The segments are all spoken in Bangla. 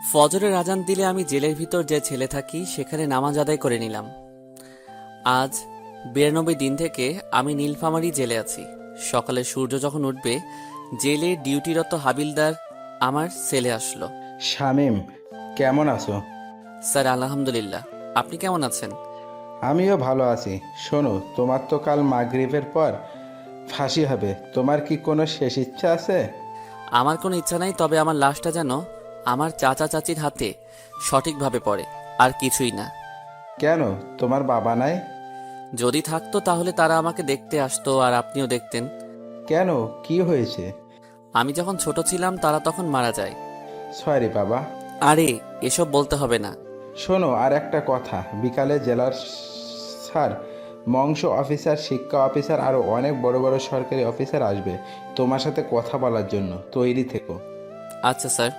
ফজরের আজান দিলে আমি জেলের ভিতর যে ছেলে থাকি সেখানে নামাজ আদায় করে নিলাম। আজ 92 দিন থেকে আমি নীলফামারী জেলে আছি। সকালে সূর্য যখন উঠবে, জেলে ডিউটিরত হাবিলদার আমার সেলে আসলো। শামীম, কেমন আছো? স্যার আলহামদুলিল্লাহ, আপনি কেমন আছেন? আমিও ভালো আছি। শোনো, তোমার তো কাল মাগরিবের পর ফাঁসি হবে। তোমার কি কোনো শেষ ইচ্ছা আছে? আমার কোনো ইচ্ছা নাই, তবে আমার লাশটা যেন আমার চাচা চাচির হাতে সঠিকভাবে পড়ে, আর কিছুই না। কেন, তোমার বাবা নাই? যদি থাকতো তাহলে তারা আমাকে দেখতে আসতো আর আপনিও দেখতেন। কেন, কি হয়েছে? আমি যখন ছোট ছিলাম তারা তখন মারা যায়। সরি বাবা। আরে এসব বলতে হবে না। শোনো, আর একটা কথা, বিকালে জেলার স্যার, মংস অফিসার, শিক্ষা অফিসার, আরও অনেক বড় বড় সরকারি অফিসার আসবে তোমার সাথে কথা বলার জন্য। তৈরি থেকো। আচ্ছা স্যার।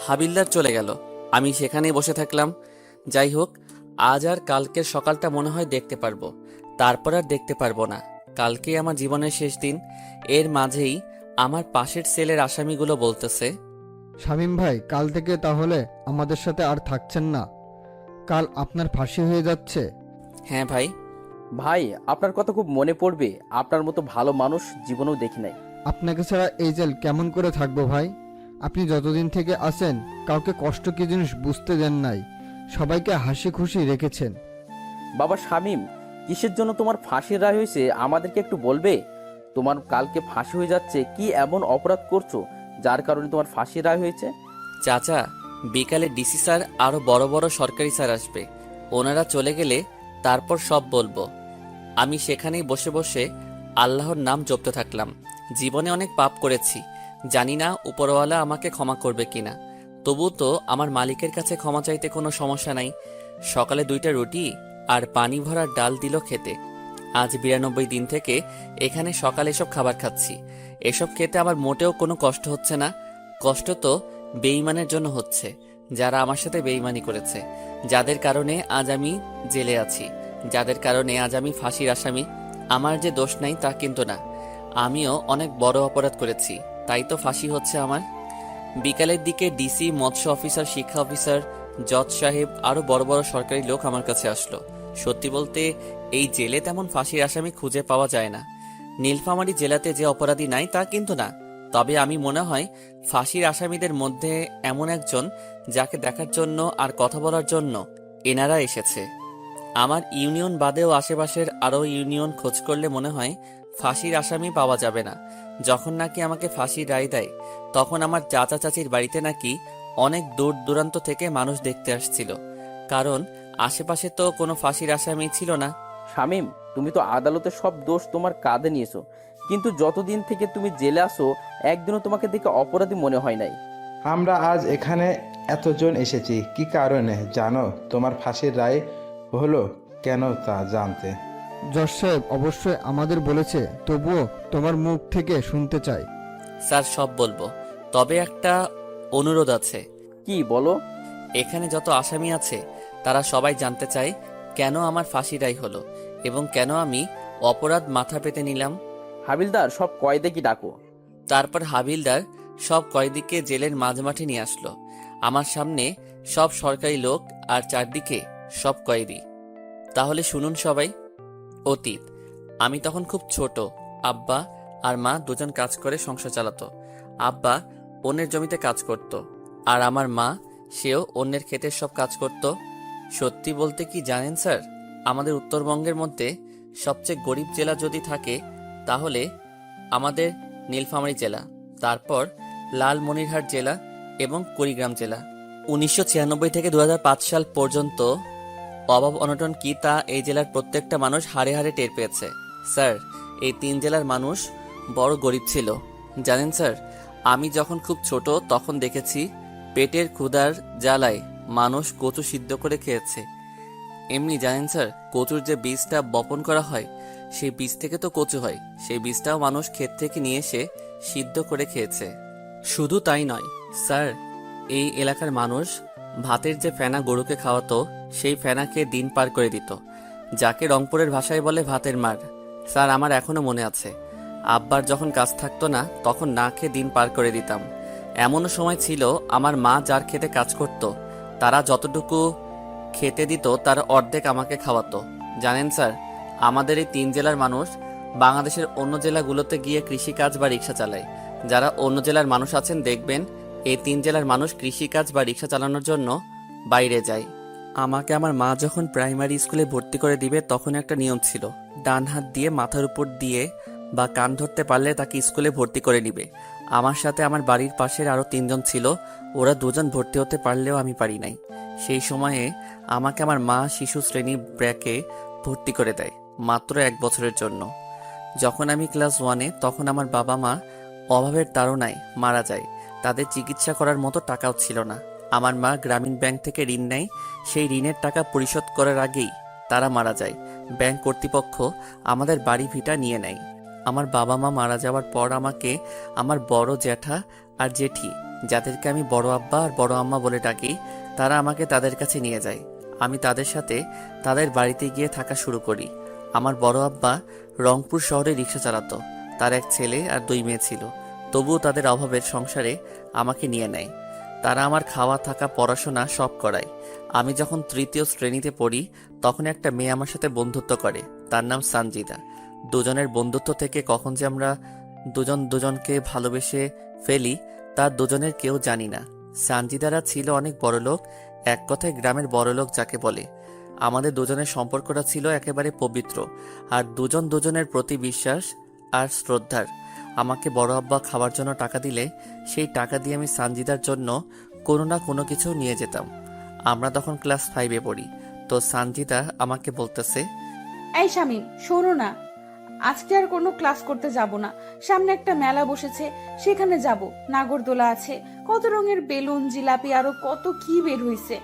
হাবিলদার চলে গেল, আমি সেখানেই বসে থাকলাম। যাই হোক, আজ আর কালকের সকালটা মনে হয় দেখতে পারবো, তারপর আর দেখতে পারবো না। কালকেই আমার জীবনের শেষ দিন। এর মাঝেই আমার পাশের সেলের আসামিগুলো বলতেছে, শামীম ভাই, কাল থেকে তাহলে আমাদের সাথে আর থাকছেন না? কাল আপনার ফাঁসি হয়ে যাচ্ছে। হ্যাঁ ভাই। ভাই, আপনার কথা খুব মনে পড়বে। আপনার মতো ভালো মানুষ জীবনেও দেখি নাই। আপনাকে ছাড়া এই জেল কেমন করে থাকবো ভাই? আপনি যতদিন থেকে আছেন কাউকে কষ্ট কি জিনিস বুঝতে দেন নাই, সবাইকে হাসি খুশি রেখেছেন। বাবা শামীম, কিসের জন্য তোমার ফাঁসির রায় হয়েছে আমাদেরকে একটু বলবে? তোমার কালকে ফাঁসি হয়ে যাচ্ছে, কি এমন অপরাধ করছো যার কারণে তোমার ফাঁসির রায় হয়েছে? চাচা, বিকালে ডিসি স্যার আরো বড় বড় সরকারি স্যার আসবে। ওনারা চলে গেলে তারপর সব বলবো। আমি সেখানেই বসে বসে আল্লাহর নাম জপতে থাকলাম। জীবনে অনেক পাপ করেছি, জানি না উপরওয়ালা আমাকে ক্ষমা করবে কিনা। তবু তো আমার মালিকের কাছে ক্ষমা চাইতে কোনো সমস্যা নাই। সকালে 2টা রুটি আর পানি ভরা ডাল দিল খেতে। আজ 92 দিন থেকে এখানে সকালে এসব খাবার খাচ্ছি। এসব খেতে আমার মোটেও কোনো কষ্ট হচ্ছে না। কষ্ট তো বেঈমানের জন্য হচ্ছে, যারা আমার সাথে বেঈমানি করেছে, যাদের কারণে আজ আমি জেলে আছি, যাদের কারণে আজ আমি ফাঁসির আসামি। আমার যে দোষ নাই তা কিন্তু না, আমিও অনেক বড় অপরাধ করেছি, তাই তো ফাঁসি হচ্ছে আমার। বিকালের দিকে ডিসি, মৎস্য অফিসার, শিক্ষা অফিসার, জজ সাহেব আরো বড় বড় সরকারি লোক আমার কাছে আসলো। সত্যি বলতে এই জেলে তেমন ফাঁসির আসামি খুঁজে পাওয়া যায় না। নীলফামারী জেলাতে যে অপরাধী নাই তা কিন্তু না, তবে আমি মনে হয় ফাঁসির আসামিদের মধ্যে এমন একজন যাকে দেখার জন্য আর কথা বলার জন্য এনারা এসেছে। আমার ইউনিয়ন বাদেও আশেপাশের আরও ইউনিয়ন খোঁজ করলে মনে হয় ফাঁসির আসামি পাওয়া যাবে না। যখন নাকি আমাকে ফাঁসির রায় দেয়, তখন আমার চাচা চাচির বাড়িতে নাকি অনেক দূর দূরান্ত থেকে মানুষ দেখতে আসছিল, কারণ আশেপাশে তো কোনো ফাঁসির আসামি ছিল না। শামীম, তুমি তো আদালতে সব দোষ তোমার কাঁধে নিয়েছো, কিন্তু যতদিন থেকে তুমি জেলে আসো একদিনও তোমাকে দেখে অপরাধী মনে হয় নাই। আমরা আজ এখানে এতজন এসেছি কি কারণে জানো? তোমার ফাঁসির রায় হলো কেন তা জানতে। জজ সাহেব অবশ্যই আমাদের বলেছে, তবুও তোমার মুখ থেকে শুনতে চাই। স্যার সব বলবো, তবে একটা অনুরোধ আছে। কি বলো? এখানে যত আসামি আছে তারা সবাই জানতে চায় কেন আমার ফাঁসি রায় হলো এবং কেন আমি অপরাধ মাথা পেতে নিলাম। হাবিলদার, সব কয়েদে কি ডাকো। তারপর হাবিলদার সব কয়েদিকে জেলের মাঝমাঠে নিয়ে আসলো। আমার সামনে সব সরকারি লোক আর চারদিকে সব কয়েদি। তাহলে শুনুন সবাই। অতীত, আমি তখন খুব ছোট। আব্বা আর মা দুজন কাজ করে সংসার চালাতো। আব্বা অন্যের জমিতে কাজ করত, আর আমার মা, সেও অন্যের ক্ষেতের সব কাজ করত। সত্যি বলতে কি জানেন স্যার, আমাদের উত্তরবঙ্গের মধ্যে সবচেয়ে গরিব জেলা যদি থাকে তাহলে আমাদের নীলফামারী জেলা, তারপর লালমনিরহাট জেলা এবং কুড়িগ্রাম জেলা। 1996 থেকে 2005 সাল পর্যন্ত অভাব অনটন কি তা এই জেলার প্রত্যেকটা মানুষ হাড়ে হাড়ে টের পেয়েছে। স্যার, এই 3 জেলার মানুষ বড় গরিব ছিল। জানেন স্যার, আমি যখন খুব ছোট তখন দেখেছি পেটের ক্ষুধার জ্বালায় মানুষ কচু সিদ্ধ করে খেয়েছে। এমনি জানেন স্যার, কচুর যে বীজটা বপন করা হয় সেই বীজ থেকে তো কচু হয়, সেই বীজটাও মানুষ ক্ষেত থেকে নিয়ে এসে সিদ্ধ করে খেয়েছে। শুধু তাই নয় স্যার, এই এলাকার মানুষ ভাতের যে ফেনা গরুকে খাওয়াতো সেই ফেনাকে দিন পার করে দিত, যাকে রংপুরের ভাষায় বলে ভাতের মার। স্যার, আমার এখনো মনে আছে, আব্বার যখন কাজ থাকতো না তখন না খেয়ে দিন পার করে দিতাম। এমনও সময় ছিল আমার মা যার খেতে কাজ করত তারা যতটুকু খেতে দিত তার অর্ধেক আমাকে খাওয়াতো। জানেন স্যার, আমাদের এই 3 জেলার মানুষ বাংলাদেশের অন্য জেলাগুলোতে গিয়ে কৃষিকাজ বা রিক্সা চালায়। যারা অন্য জেলার মানুষ আছেন দেখবেন এই 3 জেলার মানুষ কৃষিকাজ বা রিক্সা চালানোর জন্য বাইরে যায়। আমাকে আমার মা যখন প্রাইমারি স্কুলে ভর্তি করে দিবে তখন একটা নিয়ম ছিল, ডান হাত দিয়ে মাথার উপর দিয়ে বা কান ধরতে পারলে তাকে স্কুলে ভর্তি করে নিবে। আমার সাথে আমার বাড়ির পাশের আরও 3 জন ছিল, ওরা 2 জন ভর্তি হতে পারলেও আমি পারি নাই। সেই সময়ে আমাকে আমার মা শিশু শ্রেণী ব্র্যাকে ভর্তি করে দেয় মাত্র 1 বছরের জন্য। যখন আমি ক্লাস 1-এ তখন আমার বাবা মা অভাবের তাড়নায় মারা যায়। তাদের চিকিৎসা করার মতো টাকাও ছিল না। আমার মা গ্রামীণ ব্যাংক থেকে ঋণ নেয়, সেই ঋণের টাকা পরিশোধ করার আগেই তারা মারা যায়। ব্যাংক কর্তৃপক্ষ আমাদের বাড়ি ভিটা নিয়ে নেয়। আমার বাবা মা মারা যাওয়ার পর আমাকে আমার বড় জ্যাঠা আর জেঠি, যাদেরকে আমি বড় আব্বা আর বড় আম্মা বলে ডাকি, তারা আমাকে তাদের কাছে নিয়ে যায়। আমি তাদের সাথে তাদের বাড়িতে গিয়ে থাকা শুরু করি। আমার বড় আব্বা রংপুর শহরে রিক্সা চালাতো, তার 1 ছেলে আর 2 মেয়ে ছিল। তবুও তাদের অভাবের সংসারে আমাকে নিয়ে নেয়। তারা আমার খাওয়া থাকা পড়াশোনা সব করায়। আমি যখন 3য় শ্রেণীতে পড়ি তখন একটা মেয়ে আমার সাথে বন্ধুত্ব করে, তার নাম সানজিদা। দুজনের বন্ধুত্ব থেকে কখন যে আমরা দুজন দুজনকে ভালোবেসে ফেলি তার দুজনের কেউ জানি না। সানজিদারা ছিল অনেক বড়লোক, এক কথায় গ্রামের বড়লোক যাকে বলে। আমাদের দুজনের সম্পর্কটা ছিল একেবারে পবিত্র আর দুজন দুজনের প্রতি বিশ্বাস আর শ্রদ্ধার। আমাকে বড় আব্বা খাওয়ার জন্য টাকা দিলে সেই টাকা দিয়ে আমি সানজিদার জন্য কোনো না কোনো কিছু নিয়ে যেতাম। আমরা তখন ক্লাস 5-এ পড়ি। তো সানজিদা আমাকে বলতেছে, এই শামিম, শোনো না, আজকে আর কোনো ক্লাস করতে যাব না। সামনে একটা মেলা বসেছে, সেখানে যাব। নাগরদোলা আছে, কত রঙের বেলুন, জিলাপি, আরো কত কি বের হইছে।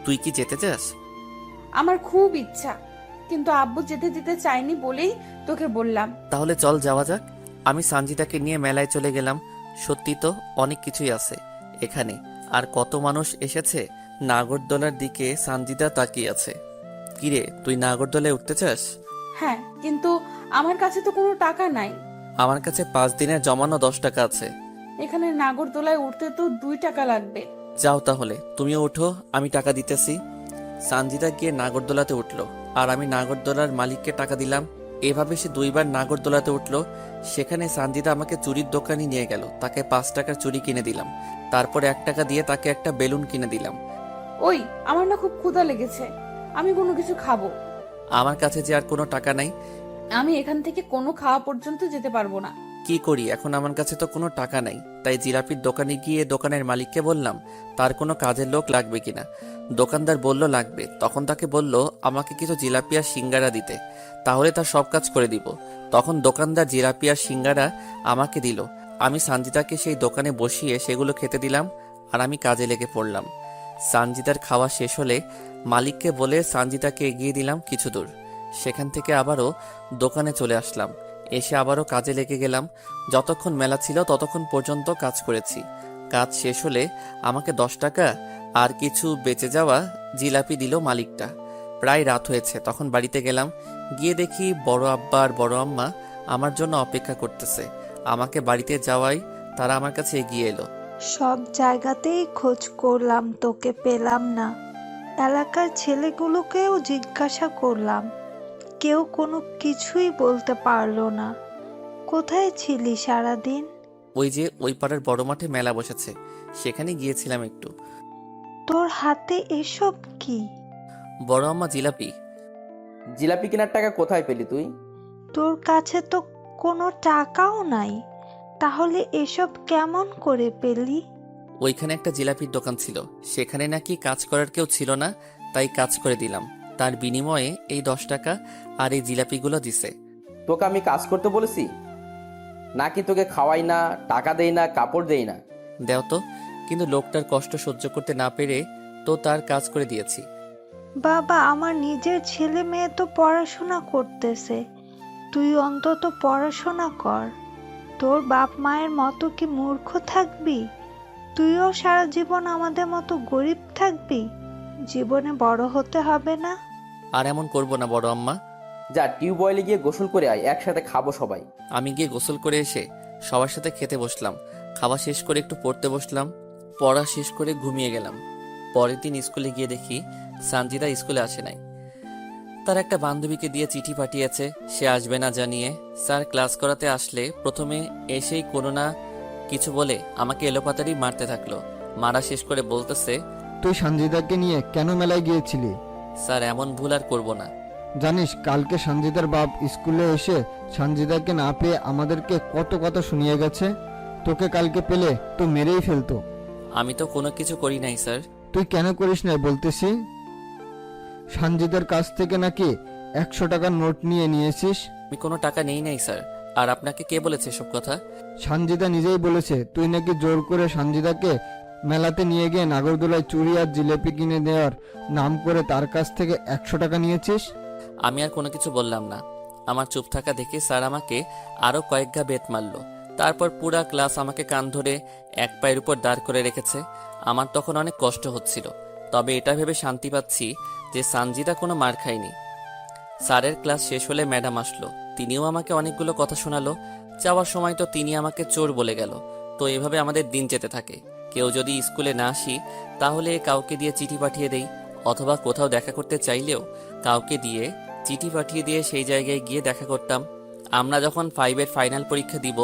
তুই কি যেতে চাস? আমার খুব ইচ্ছা, কিন্তু আব্বু যেতে দিতে চায়নি বলেই তোকে বললাম। তাহলে চল যাওয়া যাক। আমি সানজিদাকে নিয়ে মেলায় চলে গেলাম। সত্যি তো অনেক কিছুই আছে এখানে, আর কত মানুষ এসেছে। নাগরদোলার দিকে সানজিদা তাকিয়ে আছে। কিরে, তুই নাগরদোলায় উঠতে চাস? হ্যাঁ, কিন্তু আমার কাছে তো কোনো টাকা নাই। আমার কাছে 5 দিনের জমানো 10 টাকা আছে। এখানে নাগরদোলায় উঠতে তো 2 টাকা লাগবে। যাও তাহলে, তুমিও উঠো, আমি টাকা দিতেছি। সানজিদা গিয়ে নাগরদোলাতে উঠলো আর আমি নাগরদোলার মালিককে টাকা দিলাম। এভাবে সে 2 বার নাগরদোলাতে উঠলো। সেখানে সানজিদা আমাকে চুরির দোকানে নিয়ে গেল, তাকে 5 টাকার চুরি কিনে দিলাম। তারপর 1 টাকা দিয়ে তাকে একটা বেলুন কিনে দিলাম। ওই, আমার না খুব ক্ষুধা লেগেছে, আমি কোনো কিছু খাবো। আমার কাছে যে আর কোনো টাকা নাই। আমি এখান থেকে কোনো খাওয়া পর্যন্ত যেতে পারবো না। কি করি এখন, আমার কাছে তো কোনো টাকা নাই। তাই জিলাপির দোকানে গিয়ে দোকানের মালিককে বললাম তার কোনো কাজের লোক লাগবে কিনা। দোকানদার বলল লাগবে। তখন তাকে বলল আমাকে কিছু জিলাপি আর সিঙ্গারা দিতে, তাহলে তার সব কাজ করে দিব। তখন দোকানদার জিলাপি আর সিঙ্গারা আমাকে দিল। আমি সানজিদাকে সেই দোকানে বসিয়ে সেগুলো খেতে দিলাম আর আমি কাজে লেগে পড়লাম। সানজিদার খাওয়া শেষ হলে মালিককে বলে সানজিদাকে এগিয়ে দিলাম কিছু দূর। সেখান থেকে আবারও দোকানে চলে আসলাম। এসে আবারও কাজে লেগে গেলাম। যতক্ষণ মেলা ছিল ততক্ষণ পর্যন্ত কাজ করেছি। কাজ শেষ হলে আমাকে 10 টাকা আর কিছু বেঁচে যাওয়া জিলাপি দিল মালিকটা। প্রায় রাত হয়েছে, তখন বাড়িতে গেলাম। গিয়ে দেখি বড় আব্বা আর বড় আম্মা আমার জন্য অপেক্ষা করতেছে। আমাকে বাড়িতে যাওয়াই তারা আমার কাছে এগিয়ে এলো। সব জায়গাতেই খোঁজ করলাম, তোকে পেলাম না। এলাকার ছেলেগুলোকেও জিজ্ঞাসা করলাম, কেউ কোনো কিছুই বলতে পারলো না। কোথায় ছিলি সারাদিন? ওই যে ওই পাড়ার বড় মাঠে মেলা বসেছে, সেখানে গিয়েছিলাম একটু। তোর হাতে এসব কি? বড় আম্মা জিলাপি। জিলাপি কেনার টাকা কোথায় পেলি তুই? তোর কাছে তো কোনো টাকাও নাই, তাহলে এসব কেমন করে পেলি? ওইখানে একটা জিলাপির দোকান ছিল, সেখানে নাকি কাজ করার কেউ ছিল না, তাই কাজ করে দিলাম। তার বিনিময়ে এই 10 টাকা আর এই জিলাপিগুলো দিছে। তোকে আমি কাজ করতে বলেছি নাকি? তোকে খাওয়াই না, টাকা দেই না, কাপড় দেই না? দেও তো। কিন্তু লোকটার কষ্ট সহ্য করতে না পেরে তো তার কাজ করে দিয়েছি। বাবা, আমার নিজের ছেলে মেয়ে তো পড়াশোনা করতেছে, তুই অন্তত পড়াশোনা কর। তোর বাপ মায়ের মতো কি মূর্খ থাকবি? তুইও সারা জীবন আমাদের মতো গরিব থাকবি? জীবনে বড় হতে হবে না? আর এমন করব না বড় আম্মা। যা, টিউবওয়েলে গিয়ে গোসল করে আয়, একসাথে খাবো সবাই। আমি গিয়ে গোসল করে এসে সবার সাথে খেতে বসলাম। খাওয়া শেষ করে একটু পড়তে বসলাম, পড়া শেষ করে ঘুমিয়ে গেলাম। পরের দিন স্কুলে গিয়ে দেখি সানজিদা স্কুলে আসে নাই। তার একটা বান্ধবীকে দিয়ে চিঠি পাঠিয়েছে সে আসবে না জানিয়ে। স্যার ক্লাস করাতে আসলে প্রথমে এসেই কোনো না কিছু বলে আমাকে এলোপাতাড়ি মারতে থাকলো। মারা শেষ করে বলতেছে, তুই সঞ্জিতাকে নিয়ে কেন মেলায় গিয়েছিলি? স্যার এমন ভুল আর করবো না। জানিস কালকে সঞ্জিতার বাপ স্কুলে এসে সঞ্জিতাকে না পেয়ে আমাদেরকে কত কথা শুনিয়ে গেছে। তোকে কালকে পেলে তো মেরেই ফেলতো। আমি তো কোনো কিছু করি নাই স্যার। তুই কেন করিস না বলতেছি? সঞ্জিতার কাছ থেকে নাকি 100 টাকার নোট নিয়েছিস। আমি কোনো টাকা নেই নাই স্যার। আর আপনাকে কে বলেছে সব কথা? সঞ্জিতা নিজেই বলেছে তুই নাকি জোর করে সঞ্জিতাকে মেলাতে নিয়ে গিয়ে নাগরদোলায় চুড়ি আর জিলেপি কিনে দেওয়ার নাম করে তার কাছ থেকে 100 টাকা নিয়েছিস। আমি আর কোনো কিছু বললাম না। আমার চুপ থাকা দেখে স্যার আমাকে আরো কয়েক ঘা বেত মারলো। তারপর পুরা ক্লাস আমাকে কান ধরে এক পায়ের উপর দাঁড় করে রেখেছে। আমার তখন অনেক কষ্ট হচ্ছিল, তবে এটা ভেবে শান্তি পাচ্ছি যে সানজিদা কোনো মার খায়নি। স্যারের ক্লাস শেষ হলে ম্যাডাম আসলো, তিনিও আমাকে অনেকগুলো কথা শোনালো। যাওয়ার সময় তো তিনি আমাকে চোর বলে গেল। তো এভাবে আমাদের দিন যেতে থাকে। কেউ যদি স্কুলে না আসি তাহলে কাউকে দিয়ে চিঠি পাঠিয়ে দেই, অথবা কোথাও দেখা করতে চাইলেও কাউকে দিয়ে চিঠি পাঠিয়ে দিয়ে সেই জায়গায় গিয়ে দেখা করতাম। আমরা যখন 5-এর ফাইনাল পরীক্ষা দিব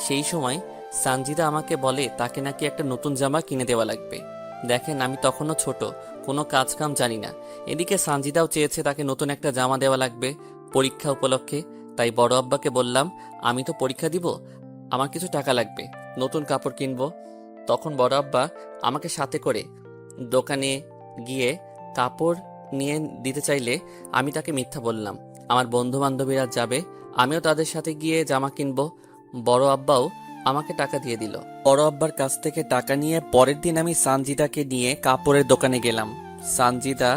সেই সময় সানজিদা আমাকে বলে তাকে নাকি একটা নতুন জামা কিনে দেওয়া লাগবে। দেখেন আমি তখনও ছোট, কোনো কাজ কাম জানি না। এদিকে সানজিদাও চেয়েছে তাকে নতুন একটা জামা দেওয়া লাগবে পরীক্ষা উপলক্ষে। তাই বড় আব্বাকে বললাম আমি তো পরীক্ষা দিব, আমার কিছু টাকা লাগবে, নতুন কাপড় কিনবো। তখন বড় আব্বা আমাকে সাথে করে দোকানে গিয়ে কাপড় নিয়ে দিতে চাইলে আমি তাকে মিথ্যা বললাম। আমার বন্ধু বান্ধবীরা যাবে, আমিও তাদের সাথে গিয়ে জামা কিনবো। বড় আব্বাও আমাকে টাকা দিয়ে দিল। বড় আব্বার কাছ থেকে টাকা নিয়ে পরের দিন আমি সানজিদাকে নিয়ে কাপড়ের দোকানে গেলাম। সানজিদা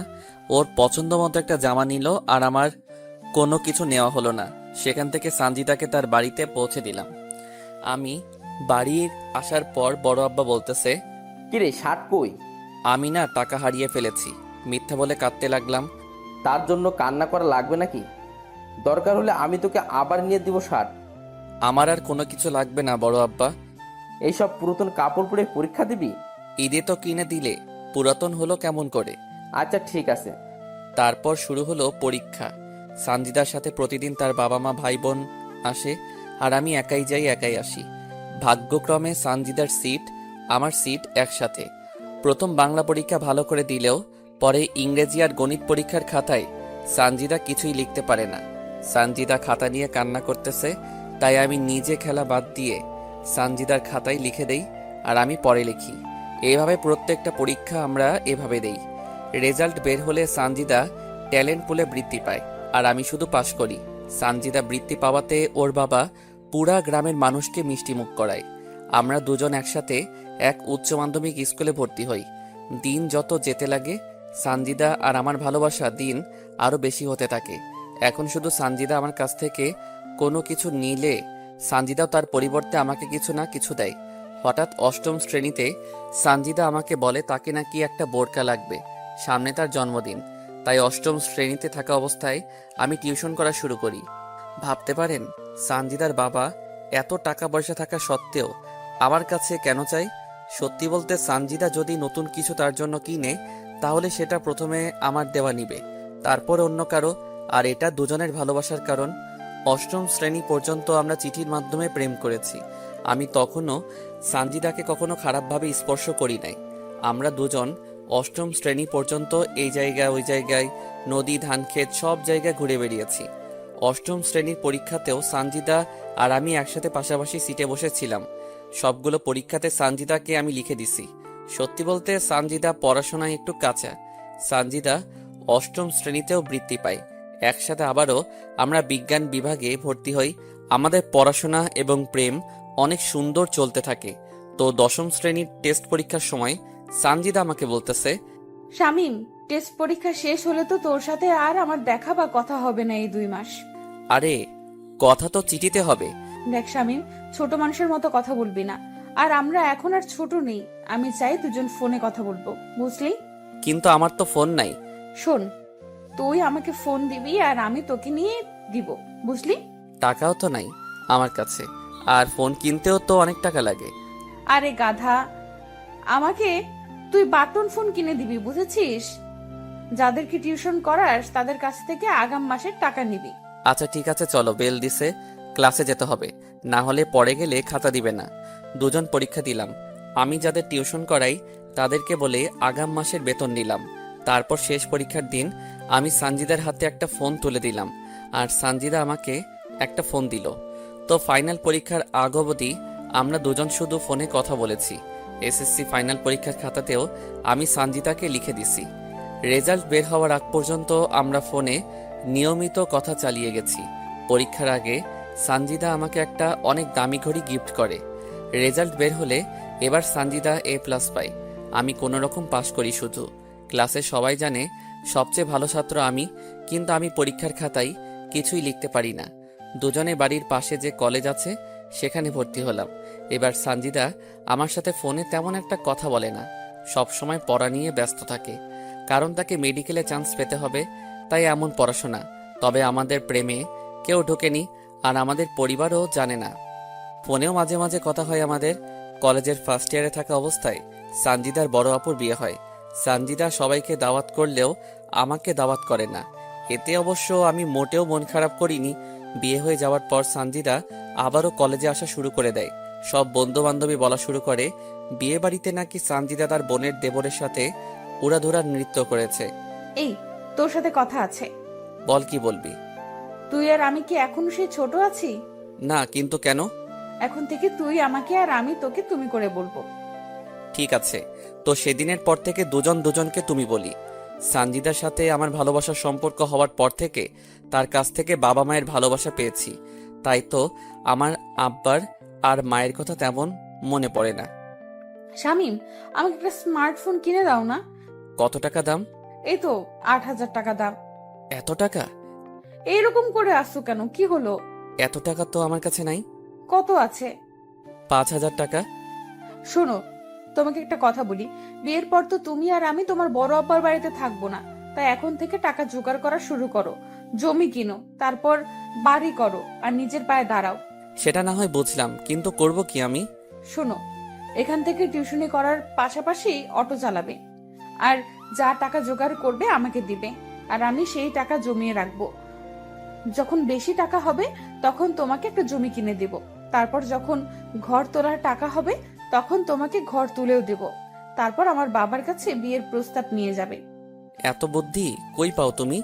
ওর পছন্দ মতো একটা জামা নিল আর আমার কোনো কিছু নেওয়া হলো না। সেখান থেকে সানজিদাকে তার বাড়িতে পৌঁছে দিলাম। আমি বাড়ি আসার পর বড় আব্বা বলতেছে, কিরে শার্ট কই? আমি না টাকা হারিয়ে ফেলেছি, মিথ্যা বলে কাঁদতে লাগলাম। তার জন্য কান্না করা লাগবে নাকি? দরকার হলে আমি তোকে আবার নিয়ে দিব শার্ট। আমার আর কোনো কিছু লাগবে না বড় আব্বা। এইসব পুরাতন কাপড় পরে পরীক্ষা দিবি? ঈদে তো কিনে দিলে, পুরাতন হলো কেমন করে? আচ্ছা ঠিক আছে। তারপর শুরু হলো পরীক্ষা। সানজিদার সাথে প্রতিদিন তার বাবা মা ভাই বোন আসে, আর আমি একাই যাই একাই আসি। ভাগ্যক্রমে সানজিদার সিট আমার সিট একসাথে। প্রথম বাংলা পরীক্ষা ভালো করে দিলেও পরে ইংরেজি আর গণিত পরীক্ষার খাতায় সানজিদা কিছুই লিখতে পারে না। সানজিদা খাতা নিয়ে কান্না করতেছে, তাই আমি নিজে খেলা বাদ দিয়ে সানজিদার খাতায় লিখে দেই আর আমি পরে লিখি। এইভাবে প্রত্যেকটা পরীক্ষা আমরা এভাবে দেই। রেজাল্ট বের হলে সানজিদা ট্যালেন্ট পুলে বৃত্তি পায় আর আমি শুধু পাশ করি। সানজিদা বৃত্তি পাওয়াতে ওর বাবা পুরা গ্রামের মানুষকে মিষ্টি মুখ করায়। আমরা দুজন একসাথে এক উচ্চ মাধ্যমিক স্কুলে ভর্তি হই। দিন যত যেতে লাগে সানজিদা আর আমার ভালোবাসা দিন আরো বেশি হতে থাকে। এখন শুধু সানজিদা আমার কাছ থেকে কোনো কিছু নিলে সানজিদাও তার পরিবর্তে আমাকে কিছু না কিছু দেয়। হঠাৎ অষ্টম শ্রেণীতে সানজিদা আমাকে বলে তাকে নাকি একটা বোরকা লাগবে, সামনে তার জন্মদিন। তাই অষ্টম শ্রেণীতে থাকা অবস্থায় আমি টিউশন করা শুরু করি। ভাবতে পারেন সানজিদার বাবা এত টাকা পয়সা থাকা সত্ত্বেও আমার কাছে কেন চাই? সত্যি বলতে সানজিদা যদি নতুন কিছু তার জন্য কিনে তাহলে সেটা প্রথমে আমার দেওয়া নিবে, তারপর অন্য কারো, আর এটা দুজনের ভালোবাসার কারণ। অষ্টম শ্রেণী পর্যন্ত আমরা চিঠির মাধ্যমে প্রেম করেছি। আমি তখনও সানজিদাকে কখনো খারাপভাবে স্পর্শ করি নাই। আমরা দুজন অষ্টম শ্রেণী পর্যন্ত এই জায়গায় ওই জায়গায়, নদী ধানক্ষেত সব জায়গায় ঘুরে বেরিয়েছি। অষ্টম শ্রেণীর পরীক্ষাতেও সানজিদা আর আমি একসাথে পাশাপাশি সিটে বসেছিলাম। সবগুলো পরীক্ষাতে সানজিদাকে আমি লিখে দিছি। সত্যি বলতে সানজিদা পড়াশোনায় একটু কাঁচা। সানজিদা অষ্টম শ্রেণীতেও বৃত্তি পায়। একসাথে আবারও আমরা বিজ্ঞান বিভাগে ভর্তি হই। আমাদের পড়াশোনা এবং প্রেম অনেক সুন্দর চলতে থাকে। তো দশম শ্রেণীর টেস্ট পরীক্ষার সময় সানজিদা আমাকে বলতেছে, শামিম, টেস্ট পরীক্ষা শেষ হলে তো তোর সাথে আর আমার দেখা বা কথা হবে না এই 2 মাস। আরে কথা তো চিঠিতে হবে। দেখ শামিম, ছোট মানুষের মতো কথা বলবি না। আর আমরা এখন আর ছোট নেই। আমি চাই দুজন ফোনে কথা বলবো, বুঝলি? কিন্তু আমার তো ফোন নাই। শোন, তুই আমাকে ফোন দিবি আর আমি তোকে নিয়ে দিব, বুঝলি? টাকাও তো নাই আমার কাছে, আর ফোন কিনতেও তো অনেক টাকা লাগে। আরে গাধা, আমাকে তুই বাটন ফোন কিনে দিবি, বুঝেছিস? যাদেরকে টিউশন করাস তাদের কাছ থেকে আগাম মাসের টাকা নিবি। আচ্ছা ঠিক আছে, চলো, বেল দিছে, ক্লাসে যেতে হবে, না হলে পরে গেলে খাতা দিবে না। দুজন পরীক্ষা দিলাম। আমি যাদের টিউশন করাই তাদেরকে বলে আগাম মাসের বেতন নিলাম। তারপর শেষ পরীক্ষার দিন আমি সানজিদার হাতে একটা ফোন তুলে দিলাম, আর সানজিদা আমাকে একটা ফোন দিল। তো ফাইনাল পরীক্ষার আগ অবধি আমরা দুজন শুধু ফোনে কথা বলেছি। এসএসসি ফাইনাল পরীক্ষার খাতাতেও আমি সানজিদাকে লিখে দিছি। রেজাল্ট বের হওয়ার আগ পর্যন্ত আমরা ফোনে নিয়মিত কথা চালিয়ে গেছি। পরীক্ষার আগে সানজিদা আমাকে একটা অনেক দামি ঘড়ি গিফট করে। রেজাল্ট বের হলে এবার সানজিদা A+ পায়, আমি কোনো রকম পাশ করি। শুধু ক্লাসে সবাই জানে সবচেয়ে ভালো ছাত্র আমি, কিন্তু আমি পরীক্ষার খাতায় কিছুই লিখতে পারি না। দুজনে বাড়ির পাশে যে কলেজ আছে সেখানে ভর্তি হলাম। এবার সানজিদা আমার সাথে ফোনে তেমন একটা কথা বলে না, সব সময় পড়া নিয়ে ব্যস্ত থাকে, কারণ তাকে মেডিকেলে চান্স পেতে হবে, তাই এমন পড়াশোনা। তবে আমাদের প্রেমে কেউ ঢোকেনি, আর আমাদের পরিবারও জানে না। ফোনেও মাঝে মাঝে কথা হয় আমাদের। কলেজের ফার্স্ট ইয়ারে থাকা অবস্থায় সানজিদার বড় আপুর বিয়ে হয়। সানজিদা সবাইকে দাওয়াত করলেও আমাকে দাওয়াত করে না। এতে অবশ্য আমি মোটেও মন খারাপ করিনি। বিয়ে হয়ে যাওয়ার পর সানজিদা আবারও কলেজে আসা শুরু করে দেয়। সব বন্ধু বান্ধবী বলা শুরু করে বিয়ে বাড়িতে নাকি সানজিদা তার বোনের দেবরের সাথে উড়াধুরা নৃত্য করেছে। এই, তোর সাথে কথা আছে। বল, কি বলবি? তুই আর আমি কি এখনো সেই ছোট আছি? না, কিন্তু কেন? এখন থেকে তুই আমাকে আর আমি তোকে তুমি করে বলবো। ঠিক আছে, তো সেদিনের পর থেকে দুজন দুজনকে তুমি বলি। সানজিদার সাথে আমার ভালোবাসার সম্পর্ক হওয়ার পর থেকে তার কাছ থেকে বাবা মায়ের ভালোবাসা পেয়েছি, তাই তো আমার আব্বার আর মায়ের কথা তেমন মনে পড়ে না। শামিম, আমাকে একটা স্মার্টফোন কিনে দাও না। কত টাকা দাম? এই তো 8,000 টাকা দাম। এত টাকা? এইরকম করে আসছো কেন, কি হলো? এত টাকা তো আমার কাছে নাই। কত আছে? 5,000 টাকা। শোনো, তোমাকে একটা কথা বলি, বিয়ের পর তো তুমি আর আমি তোমার বড় আব্বার বাড়িতে থাকবো না, তাই এখন থেকে টাকা জোগাড় করা শুরু করো। জমি কিনো, তারপর বাড়ি করো, আর নিজের পায়ে দাঁড়াও। সেটা না হয় বুঝলাম, কিন্তু করব কি আমি? শোনো, এখান থেকে টিউশনি করার পাশাপাশি অটো চালাবে, আর যা টাকা জোগাড় করবে আমাকে দিবে, আর আমি সেই টাকা জমিয়ে রাখবো। যখন বেশি টাকা হবে তখন তোমাকে একটা জমি কিনে দেব। তারপর যখন ঘর তোলার টাকা হবে তখন তোমাকে ঘর তুলেও দেব। তারপর আমার বাবার কাছে বিয়ের প্রস্তাব নিয়ে যাবে। এত বুদ্ধি কই পাও তুমি?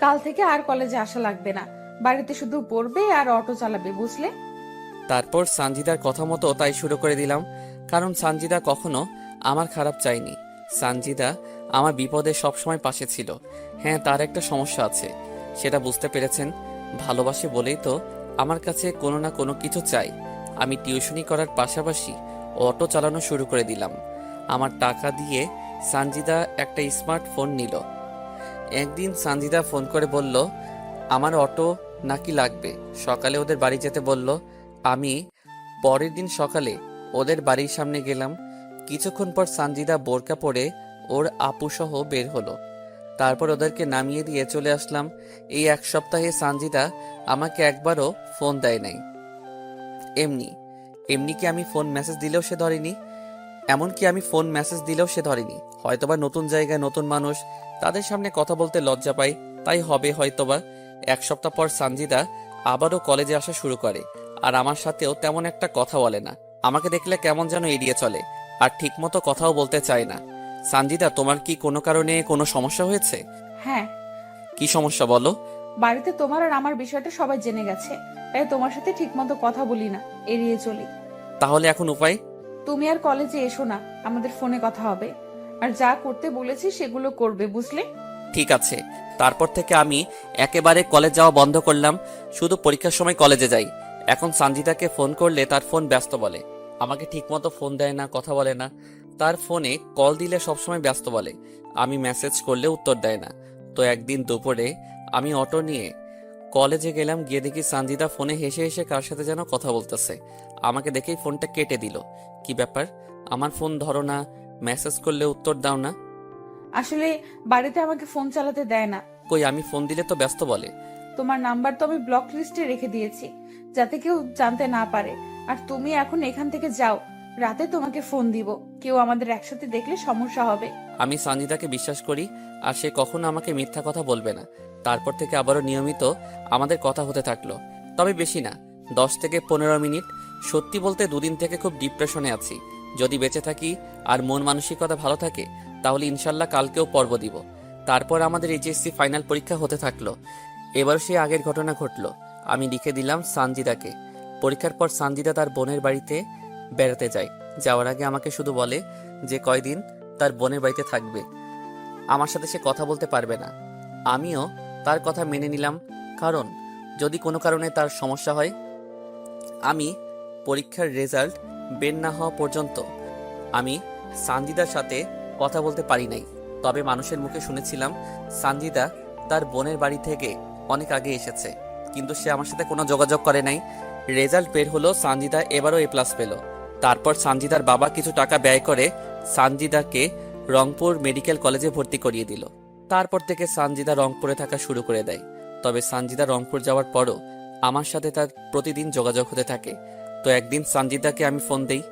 কাল থেকে আর কলেজে আসা লাগবে না, বাড়িতে শুধু পড়বে আর অটো চালাবে, বুঝলে? তারপর সানজিদার কথা মতো তাই শুরু করে দিলাম, কারণ সানজিদা কখনো আমার খারাপ চায়নি। সানজিদা আমার বিপদে সবসময় পাশে ছিল। হ্যাঁ, তার একটা সমস্যা আছে, সেটা বুঝতে পেরেছেন। ভালোবাসে বলেই তো আমার কাছে কোনো না কোনো কিছু চাই। আমি টিউশনি করার পাশাপাশি অটো চালানো শুরু করে দিলাম। আমার টাকা দিয়ে সানজিদা একটা স্মার্টফোন নিল। একদিন সানজিদা ফোন করে বলল আমার অটো নাকি লাগবে, সকালে ওদের বাড়ি যেতে বলল। আমি পরের দিন সকালে ওদের বাড়ির সামনে গেলাম। কিছুক্ষণ পর সানজিদা বোরকা পরে ওর আপু সহ বের হলো। তারপর ওদেরকে নামিয়ে দিয়ে চলে আসলাম। এই এক সপ্তাহে সানজিদা আমাকে একবারও ফোন দেয় নাই। এমনি এমনি কি আমি ফোন মেসেজ দিলেও সে ধরেনি। এমনকি আমি ফোন মেসেজ দিলেও সে ধরেনি। হয়তোবা নতুন জায়গায় নতুন মানুষ, তাদের সামনে কথা বলতে লজ্জা পাই, তাই হবে হয়তোবা। এক সপ্তাহ পর সানজিদা আবারও কলেজে আসা শুরু করে, আর আমার সাথেও তেমন একটা কথা বলে না। আমাকে দেখলে কেমন যেন এড়িয়ে চলে, আর ঠিকমতো কথাও বলতে চায় না। সানজিদা, তোমার কি কোনো কারণে কোনো সমস্যা হয়েছে? হ্যাঁ, কি সমস্যা বলো? বাড়িতে তোমার আর আমার বিষয়টা সবাই জেনে গেছে, তাই তোমার সাথে ঠিকমতো কথা বলি না, এড়িয়ে চলি। তাহলে এখন উপায়? তুমি আর কলেজে এসো না, আমাদের ফোনে কথা হবে, আর যা করতে বলেছি সেগুলো করবে, বুঝলে? ঠিক আছে। তারপর থেকে আমি একেবারে কলেজ যাওয়া বন্ধ করলাম, শুধু পরীক্ষার সময় কলেজে যাই। এখন সানজিদাকে ফোন করলে তার ফোন ব্যস্ত বলে, আমাকে ঠিকমতো ফোন দেয় না, কথা বলে না। তার ফোনে কল দিলে সবসময় ব্যস্ত বলে, আমি মেসেজ করলে উত্তর দেয় না। তো একদিন দুপুরে আমি অটো নিয়ে কলেজে গেলাম, গিয়ে দেখি সানজিদা ফোনে হেসে হেসে কার সাথে যেন কথা বলতেছে। আমাকে দেখেই ফোনটা কেটে দিল। কি ব্যাপার, আমার ফোন ধরো না, মেসেজ করলে উত্তর দাও না? আসলে বাড়িতে আমাকে ফোন চালাতে দেয় না। কই, আমি ফোন দিলে তো ব্যস্ত বলে। তোমার নাম্বার তো আমি ব্লক লিস্টে রেখে দিয়েছি, যাতে কেউ জানতে না পারে। আর তুমি এখন এখান থেকে যাও, রাতে তোমাকে ফোন দিব, কেউ আমাদের একসাথে দেখলে সমস্যা হবে। আমি সঞ্জিদাকে বিশ্বাস করি, আর সে কখনো আমাকে মিথ্যা কথা বলবে না। তারপর থেকে আবারও নিয়মিত আমাদের কথা হতে থাকলো, তবে বেশি না, 10 থেকে 15 মিনিট। সত্যি বলতে 2 দিন থেকে খুব ডিপ্রেশনে আছি। যদি বেঁচে থাকি আর মন মানসিকতা ভালো থাকে তাহলে ইনশাল্লাহ কালকেও পর্ব দিব। তারপর আমাদের এইচএসসি ফাইনাল পরীক্ষা হতে থাকলো। এবার সে আগের ঘটনা ঘটলো। আমি লিখে দিলাম সানজিদাকে। পরীক্ষার পর সানজিদা তার বোনের বাড়িতে বেড়াতে যায়। যাওয়ার আগে আমাকে শুধু বলে যে কয়দিন তার বোনের বাড়িতে থাকবে, আমার সাথে সে কথা বলতে পারবে না। আমিও তার কথা মেনে নিলাম, কারণ যদি কোনো কারণে তার সমস্যা হয়। আমি পরীক্ষার রেজাল্ট বের না হওয়া পর্যন্ত আমি সানজিদার সাথে কথা বলতে পারি নাই। তবে মানুষের মুখে শুনেছিলাম সানজিদা তার বোনের বাড়ি থেকে অনেক আগে এসেছে, কিন্তু সে আমার সাথে কোনো যোগাযোগ করে নাই। রেজাল্ট বের হলো, সানজিদা এবারও A+ পেল। তারপর সানজিদার বাবা কিছু টাকা ব্যয় করে সানজিদাকে রংপুর মেডিকেল কলেজে ভর্তি করিয়ে দিল। তারপর থেকে সানজিদা রংপুরে থাকা শুরু করে দেয়। তবে সানজিদা রংপুর যাওয়ার পরও আমার সাথে তার প্রতিদিন যোগাযোগ হতে থাকে। তো একদিন সানজিদাকে আমি ফোন দেই,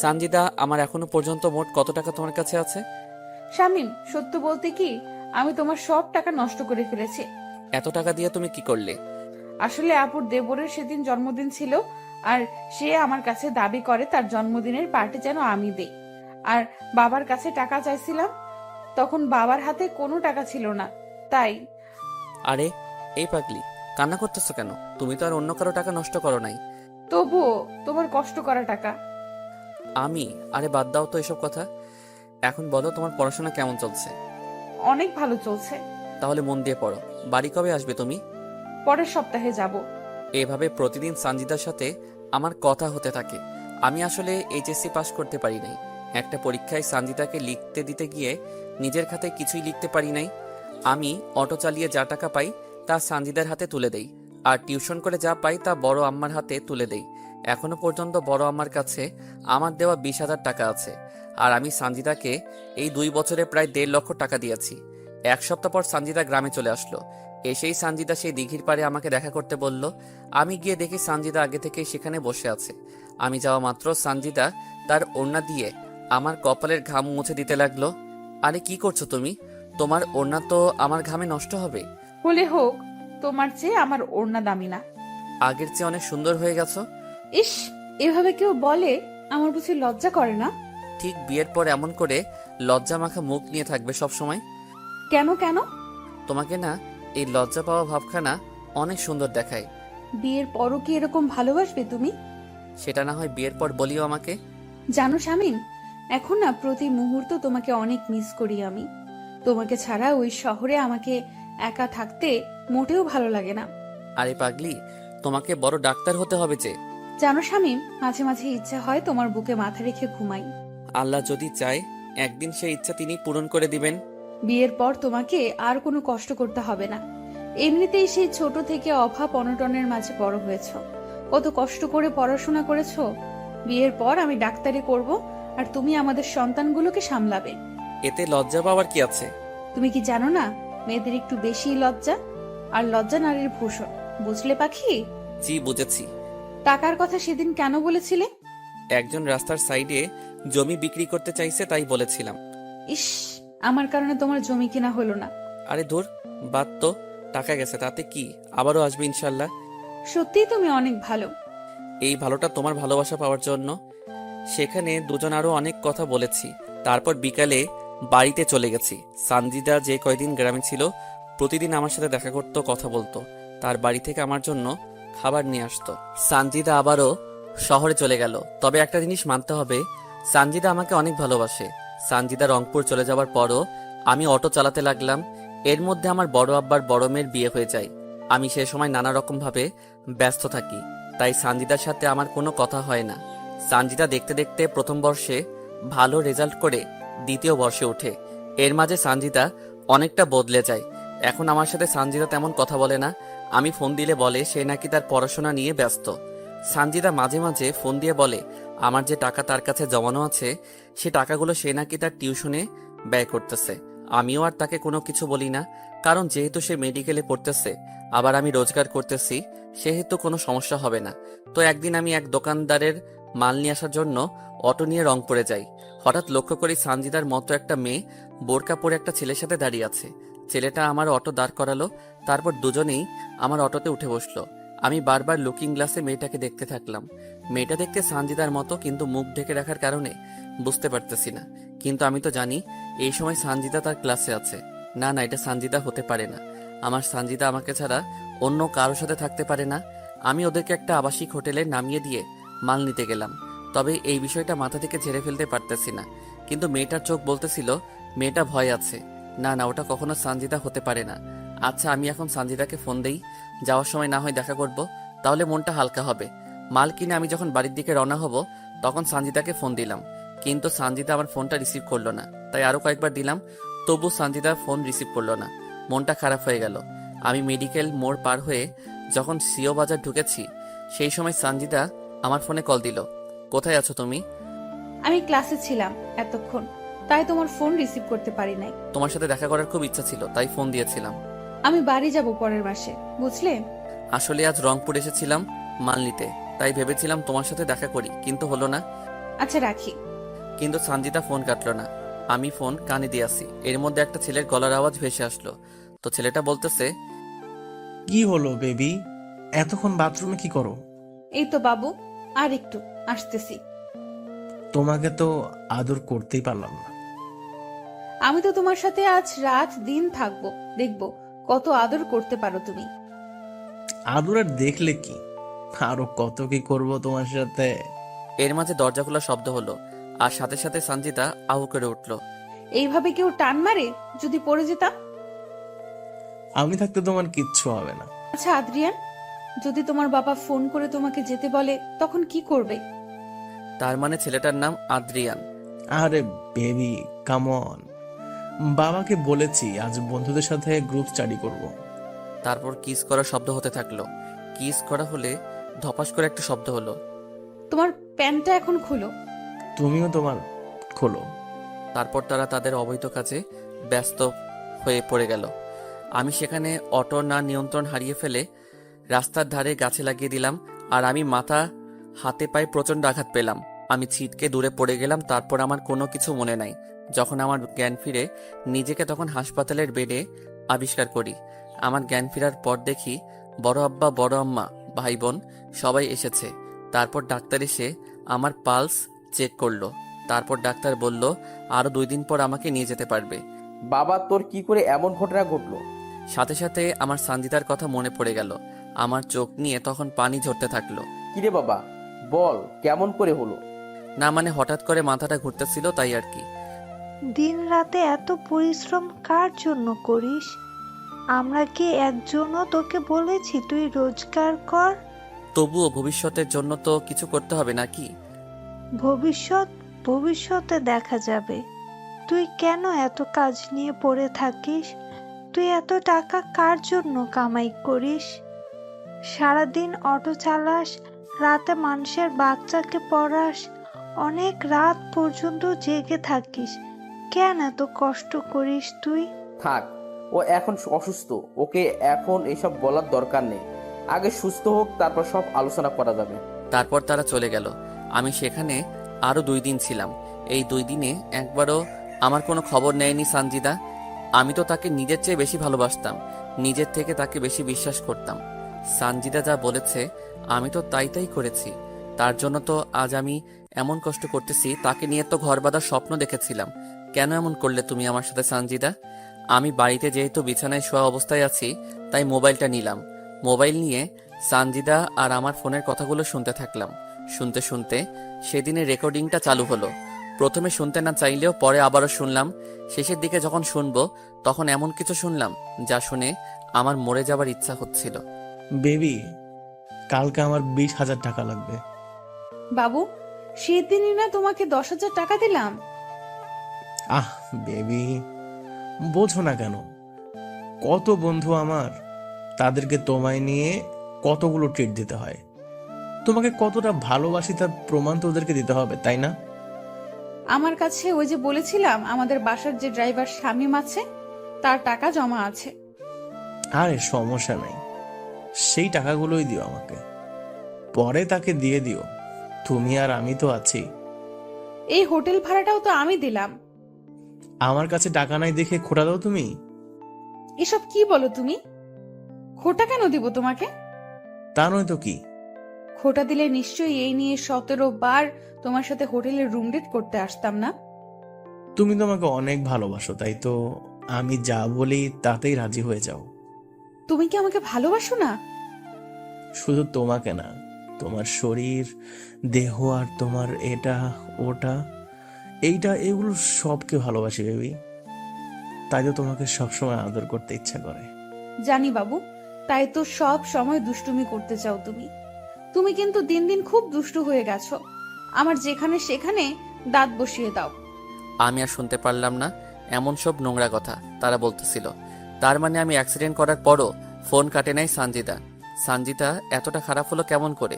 সানজিদা, আমার এখনো পর্যন্ত মোট কত টাকা তোমার কাছে আছে? শামিম, সত্য বলতে কি, আমি তোমার সব টাকা নষ্ট করে ফেলেছি। এত টাকা দিয়ে তুমি কি করলে? আসলে আপুর দেবরের সেদিন জন্মদিন ছিল, আর সে আমার কাছে দাবি করে তার জন্মদিনের পার্টি যেন আমি দেই। আর বাবার কাছে টাকা চাইছিলাম, তখন বাবার হাতে কোনো টাকা ছিল না, তাই। আরে এই পাগলি, কান্না করতেছো কেন? তুমি তো আর অন্য কারো টাকা নষ্ট করো নাই। তবুও তোমার কষ্ট করা টাকা। আরে বাদ দাও তো এসব কথা। এখন বলো, তোমার পড়াশোনা কেমন চলছে? অনেক ভালো চলছে। তাহলে মন দিয়ে পড়ো। বাড়ি কবে আসবে তুমি? পরের সপ্তাহে যাব। এভাবে প্রতিদিন সানজিদার সাথে আমার কথা হতে থাকে। আমি আসলে এইচএসসি পাস করতে পারি নাই। একটা পরীক্ষায় সানজিদাকে লিখতে দিতে গিয়ে নিজের খাতায় কিছুই লিখতে পারি নাই। আমি অটো চালিয়ে যা টাকা পাই তা সানজিদার হাতে তুলে দেই, আর টিউশন করে যা পাই তা বড় আম্মার হাতে তুলে দেই। এখনো পর্যন্ত বড় আম্মার কাছে আমার দেওয়া 20,000 টাকা আছে। আর আমি সানজিদাকে এই 2 বছরে প্রায় 1.5 লক্ষ টাকা দিয়েছি। 1 সপ্তাহ পর সানজিদা গ্রামে চলে আসলো। এসেই সানজিদা সেই দিঘির পাড়ে আমাকে দেখা করতে বলল। আমি গিয়ে দেখি সানজিদা আগে থেকেই সেখানে বসে আছে। আমি যাওয়া মাত্র সানজিদা তার ওড়না দিয়ে আমার কপালের ঘাম মুছে দিতে লাগলো। আরে কি করছো তুমি? তোমার ওড়না তো আমার ঘামে নষ্ট হবে। হলে হোক, তোমার চেয়ে আমার ওড়না দামি না। আগের চেয়ে অনেক সুন্দর হয়ে গেছো। ইস, এভাবে কেউ বলে? আমার বুঝি লজ্জা করে না? ঠিক বিয়ের পর এমন করে লজ্জা মাখা মুখ নিয়ে থাকবে সব সময়? কেন কেন? তোমাকে না এই লজ্জা পাওয়া ভাবখানা অনেক সুন্দর দেখায়। বিয়ের পরও কি এরকম ভালোবাসবে তুমি? সেটা না হয় বিয়ের পর বলিও আমাকে। জানো শামিন, এখন না প্রতি মুহূর্ত তোমাকে অনেক মিস করি আমি। তোমাকে ছাড়া ওই শহরে আমাকে একা থাকতে মোটেও ভালো লাগে না। আরে পাগলি, তোমাকে বড় ডাক্তার হতে হবে যে। জানো শামিম, মাঝে মাঝে ইচ্ছা হয় তোমার বুকে মাথা রেখে ঘুমাই। আল্লাহ যদি চায় একদিন সেই ইচ্ছা তিনি পূরণ করে দিবেন। বিয়ের পর তোমাকে আর কোনো কষ্ট করতে হবে না। এমনিতেই সেই ছোট থেকে অভাব অনটনের মাঝে বড় হয়েছ, কত কষ্ট করে পড়াশোনা করেছো। বিয়ের পর আমি ডাক্তারি করব, আর তুমি আমাদের সন্তানগুলোকে সামলাবে। এতে লজ্জা পাওয়ার কি আছে? তুমি কি জানো না, মেয়েদের একটু বেশি লজ্জা, আর লজ্জা নারীর ভূষণ, বুঝলে পাখি? জি বুঝেছি। টাকার কথা সেদিন কেন বলেছিলে? একজন রাস্তার সাইডে জমি বিক্রি করতে চাইছে তাই বলেছিলাম। ইস, আমার কারণে তোমার জমি কিনা হলো না। আরে ধুর, বাদ তো, টাকা গেছে তাতে কি, আবারও আসবে ইনশাল্লাহ। সত্যিই তুমি অনেক ভালো। এই ভালোটা তোমার ভালোবাসা পাওয়ার জন্য। সেখানে দুজন আরো অনেক কথা বলেছি। তারপর বিকালে বাড়িতে চলে গেছি। সানজিদা যে কয়দিন গ্রামে ছিল প্রতিদিন আমার সাথে দেখা করতো, কথা বলতো। তার বাড়ি থেকে আমার জন্য খাবার নিয়ে আসতো। সানজিদা আবারও শহরে চলে গেল। তবে একটা জিনিস মানতে হবে, সানজিদা আমাকে অনেক ভালোবাসে। সানজিদা রংপুর চলে যাওয়ার পরও আমি অটো চালাতে লাগলাম। এর মধ্যে আমার বড় আব্বার বড় মেয়ের বিয়ে হয়ে যায়। আমি সে সময় নানা রকম ভাবে ব্যস্ত থাকি, তাই সানজিদার সাথে আমার কোনো কথা হয় না। সানজিদা দেখতে দেখতে প্রথম বর্ষে ভালো রেজাল্ট করে দ্বিতীয় বর্ষে ওঠে। এর মাঝে সানজিদা অনেকটা বদলে যায়। এখন আমার সাথে সানজিদা তেমন কথা বলে না। আমি ফোন দিলে বলে সে নাকি তার পড়াশোনা নিয়ে ব্যস্ত। সানজিদা মাঝে মাঝে ফোন দিয়ে বলে আমার যে টাকা তার কাছে জমানো আছে সে টাকাগুলো সে নাকি তার টিউশনে ব্যয় করতেছে। আমিও আর তাকে কোনো কিছু বলি না, কারণ যেহেতু সে মেডিকেলে পড়তেছে আবার আমি রোজগার করতেছি, সেহেতু কোনো সমস্যা হবে না। তো একদিন আমি এক দোকানদারের মাল নিয়ে আসার জন্য অটো নিয়ে রংপুরে যাই। হঠাৎ লক্ষ্য করি সানজিদার মতো একটা মেয়ে বোরকা পরে একটা ছেলের সাথে দাঁড়িয়ে আছে। ছেলেটা আমার অটো দাঁড় করালো, তারপর দুজনেই আমার অটোতে উঠে বসলো। আমি বারবার লুকিং গ্লাসে মেয়েটাকে দেখতে থাকলাম। মেয়েটা দেখতে সানজিদার মতো, কিন্তু মুখ ঢেকে রাখার কারণে বুঝতে পারতেছি না। কিন্তু আমি তো জানি এই সময় সানজিদা তার ক্লাসে আছে। না না, এটা সানজিদা হতে পারে না। আমার সানজিদা আমাকে ছাড়া অন্য কারোর সাথে থাকতে পারে না। আমি ওদেরকে একটা আবাসিক হোটেলে নামিয়ে দিয়ে মাল নিতে গেলাম। তবে এই বিষয়টা মাথা থেকে ঝেড়ে ফেলতে পারতেছি না। কিন্তু মেয়েটার চোখ বলতেছিল মেয়েটা ভয় আছে। না না, ওটা কখনো সানজিদা হতে পারে না। আচ্ছা, আমি এখন সানজিদাকে ফোন দেই। যাওয়ার সময় না হয় দেখা করব, তাহলে মনটা হালকা হবে। মাল কিনে আমি যখন বাড়ির দিকে রওনা হব তখন সানজিদাকে ফোন দিলাম, কিন্তু সানজিদা আমার ফোনটা রিসিভ করলো না। তাই আরো কয়েকবার দিলাম, তবু সানজিদা ফোন রিসিভ করলো না। মনটা খারাপ হয়ে গেল। আমি মেডিকেল মোড় পার হয়ে যখন সিও বাজার ঢুকেছি সেই সময় সানজিদা আমার ফোনে কল দিল। কোথায় আছো তুমি? আমি ক্লাসে ছিলাম এতক্ষণ, তাই তোমার ফোন রিসিভ করতে পারি নাই। তোমার সাথে দেখা করার খুব ইচ্ছা ছিল, তাই ফোন দিয়েছিলাম। আমি বাড়ি যাব পরের মাসে, বুঝলে? আসলে আজ রংপুর এসেছিলাম মাল নিতে, তাই ভেবেছিলাম তোমার সাথে দেখা করি, কিন্তু হলো না। আচ্ছা, রাখি। কিন্তু সানজিদা ফোন কাটলো না। আমি ফোন কানে দিয়ে আসি, এর মধ্যে একটা ছেলের গলার আওয়াজ ভেসে আসলো। তো ছেলেটা বলতেছে, কি হলো বেবি, এতক্ষণ বাথরুমে কি করো? এই তো বাবু, আর একটু আসতেছি। তোমাকে তো আদর করতেই পারলাম না। আমি তো তোমার সাথে আজ রাত দিন থাকবো, দেখবো কত আদর করতে পারো তুমি। আদর আর দেখলে কি, আরো কত কি করব তোমার সাথে। এর মাঝে দরজা খোলার শব্দ হলো, আর সাথে সাথে সানজিদা আহু করে উঠলো। এইভাবে কেউ টান মারে? যদি পড়ে যেতাম? আমি থাকতে তোমার কিচ্ছু হবে না। আচ্ছা আদ্রিয়ান, যদি তোমার বাবা ফোন করে তোমাকে যেতে বলে তখন কি করবে? তার মানে ছেলেটার নাম আদ্রিয়ান। আরে বেবি, কাম অন। বাবাকে বলেছি আজ বন্ধুদের সাথে গ্রুপ স্টাডি করব। তারপর কিস করার শব্দ হতে থাকলো। কিস করা হলে ধপাস করে একটা শব্দ হলো। তোমার প্যান্টটা এখন খুলো। তুমিও তোমার খোলো। তারপর তারা তাদের অবৈধ কাজে ব্যস্ত হয়ে পড়ে গেল। আমি সেখানে অটো না নিয়ন্ত্রণ হারিয়ে ফেলে রাস্তার ধারে গাছে লাগিয়ে দিলাম, আর আমি মাথা হাতে পায়ে প্রচণ্ড আঘাত পেলাম। আমি ছিটকে দূরে পড়ে গেলাম। তারপর আমার কোনো কিছু মনে নাই। যখন আমার জ্ঞান ফিরে নিজেকে তখন হাসপাতালের বেডে আবিষ্কার করি। আমার জ্ঞান ফেরার পর দেখি বড় আব্বা, বড় আম্মা, ভাই বোন সবাই এসেছে। তারপর ডাক্তার এসে আমার পালস চেক করলো। তারপর ডাক্তার বলল আরো 2 দিন পর আমাকে নিয়ে যেতে পারবে। বাবা, তোর কি করে এমন ঘটনা ঘটলো? সাথে সাথে আমার সানজিদার কথা মনে পড়ে গেল। আমার চোখ নিয়ে তখন পানি ঝরতে থাকলো। কিরে বাবা, বল কেমন করে হলো? না মানে হঠাৎ করে মাথাটা ঘুরতেছিল, তাই আর কি। দিন রাতে এত পরিশ্রম কার জন্য করিস? আমরা কি একজনও তোকে বলেছি তুই রোজগার কর? তবুও ভবিষ্যতের জন্য তো কিছু করতে হবে নাকি? ভবিষ্যতে দেখা যাবে। তুই কেন এত কাজ নিয়ে পড়ে থাকিস? তুই এত টাকা কার জন্য কামাই করিস? সারাদিন অটো চালাস, রাতে মানুষের বাচ্চাকে পড়াস, অনেক রাত পর্যন্ত জেগে থাকিস। কেন এত কষ্ট করিস তুই? থাক, ও এখন অসুস্থ, ওকে এখন এসব বলার দরকার নেই। আগে সুস্থ হোক, তারপর সব আলোচনা করা যাবে। তারপর তারা চলে গেল। আমি সেখানে আরো 2 দিন ছিলাম। এই 2 দিনে একবারও আমার কোনো খবর নেয়নি সানজিদা। আমি তো তাকে নিজের চেয়ে বেশি ভালোবাসতাম, নিজের থেকে তাকে বেশি বিশ্বাস করতাম। সানজিদা যা বলেছে আমি তো তাই করেছি। তার জন্য তো আজ আমি এমন কষ্ট করতেছি। তাকে নিয়ে তো ঘর বাঁধার স্বপ্ন দেখেছিলাম। কেন এমন করলে তুমি আমার সাথে সানজিদা? আমি বাড়িতে যেহেতু বিছানায় শোয়া অবস্থায় আছি, তাই মোবাইলটা নিলাম। মোবাইল নিয়ে সানজিদা আর আমার ফোনের কথাগুলো শুনতে থাকলাম। শুনতে শুনতে সেদিনের রেকর্ডিংটা চালু হলো। প্রথমে শুনতে না চাইলেও পরে আবারও শুনলাম। শেষের দিকে যখন শুনবো তখন এমন কিছু শুনলাম যা শুনে আমার মরে যাবার ইচ্ছা হচ্ছিল। বেবি, কালকে আমার 20,000 টাকা লাগবে। বাবু, সেদিনই না তোমাকে 10,000 টাকা দিলাম। আহ বেবি, বোঝো না কেন? কত বন্ধু আমার, তাদেরকে তোমায় নিয়ে কতগুলো ট্রিট দিতে হয়। তোমাকে কতটা ভালোবাসি তার প্রমাণ তো ওদেরকে দিতে হবে, তাই না? আমার কাছে ওই যে বলেছিলাম আমাদের বাসার যে ড্রাইভার শামীম আছে, তার টাকা জমা আছে। আরে সমস্যা নাই, সেই টাকাগুলোই দিও আমাকে, পরে তাকে দিয়ে দিও। তুমি আর আমি তো আছি। এই হোটেল ভাড়াটাও তো আমি দিলাম। আমার কাছে টাকা নাই দেখে খোটা দাও তুমি? এসব কি বলো তুমি? খোটা কেন দিব তোমাকে? তা নয় তো কি? খোটা দিলে নিশ্চয়ই এই নিয়ে 17 বার তোমার সাথে হোটেলে রুম ডেট করতে আসতাম না। তুমি তো আমাকে অনেক ভালোবাসো, তাই তো আমি যা বলি তাতেই রাজি হয়ে যাও। তুমি কি আমাকে ভালোবাসো না? শুধু তোমাকে না, তোমার শরীর, দেহ আর তোমার এটা ওটা এগুলো সবকে ভালোবাসি বেবি। তাই তো তোমাকে সবসময় আদর করতে ইচ্ছা করে। জানি বাবু, তাই তো সব সময় দুষ্টুমি করতে চাও তুমি। তুমি কিন্তু দিন দিন খুব দুষ্টু হয়ে গেছো। আমার যেখানে সেখানে দাঁত বসিয়ে দাও। আমি আর শুনতে পারলাম না এমন সব নোংরা কথা তারা বলতেছিল। তার মানে আমি অ্যাক্সিডেন্ট করার পরও ফোন কাটে নাই সানজিদা। সানজিদা এতটা খারাপ হলো কেমন করে?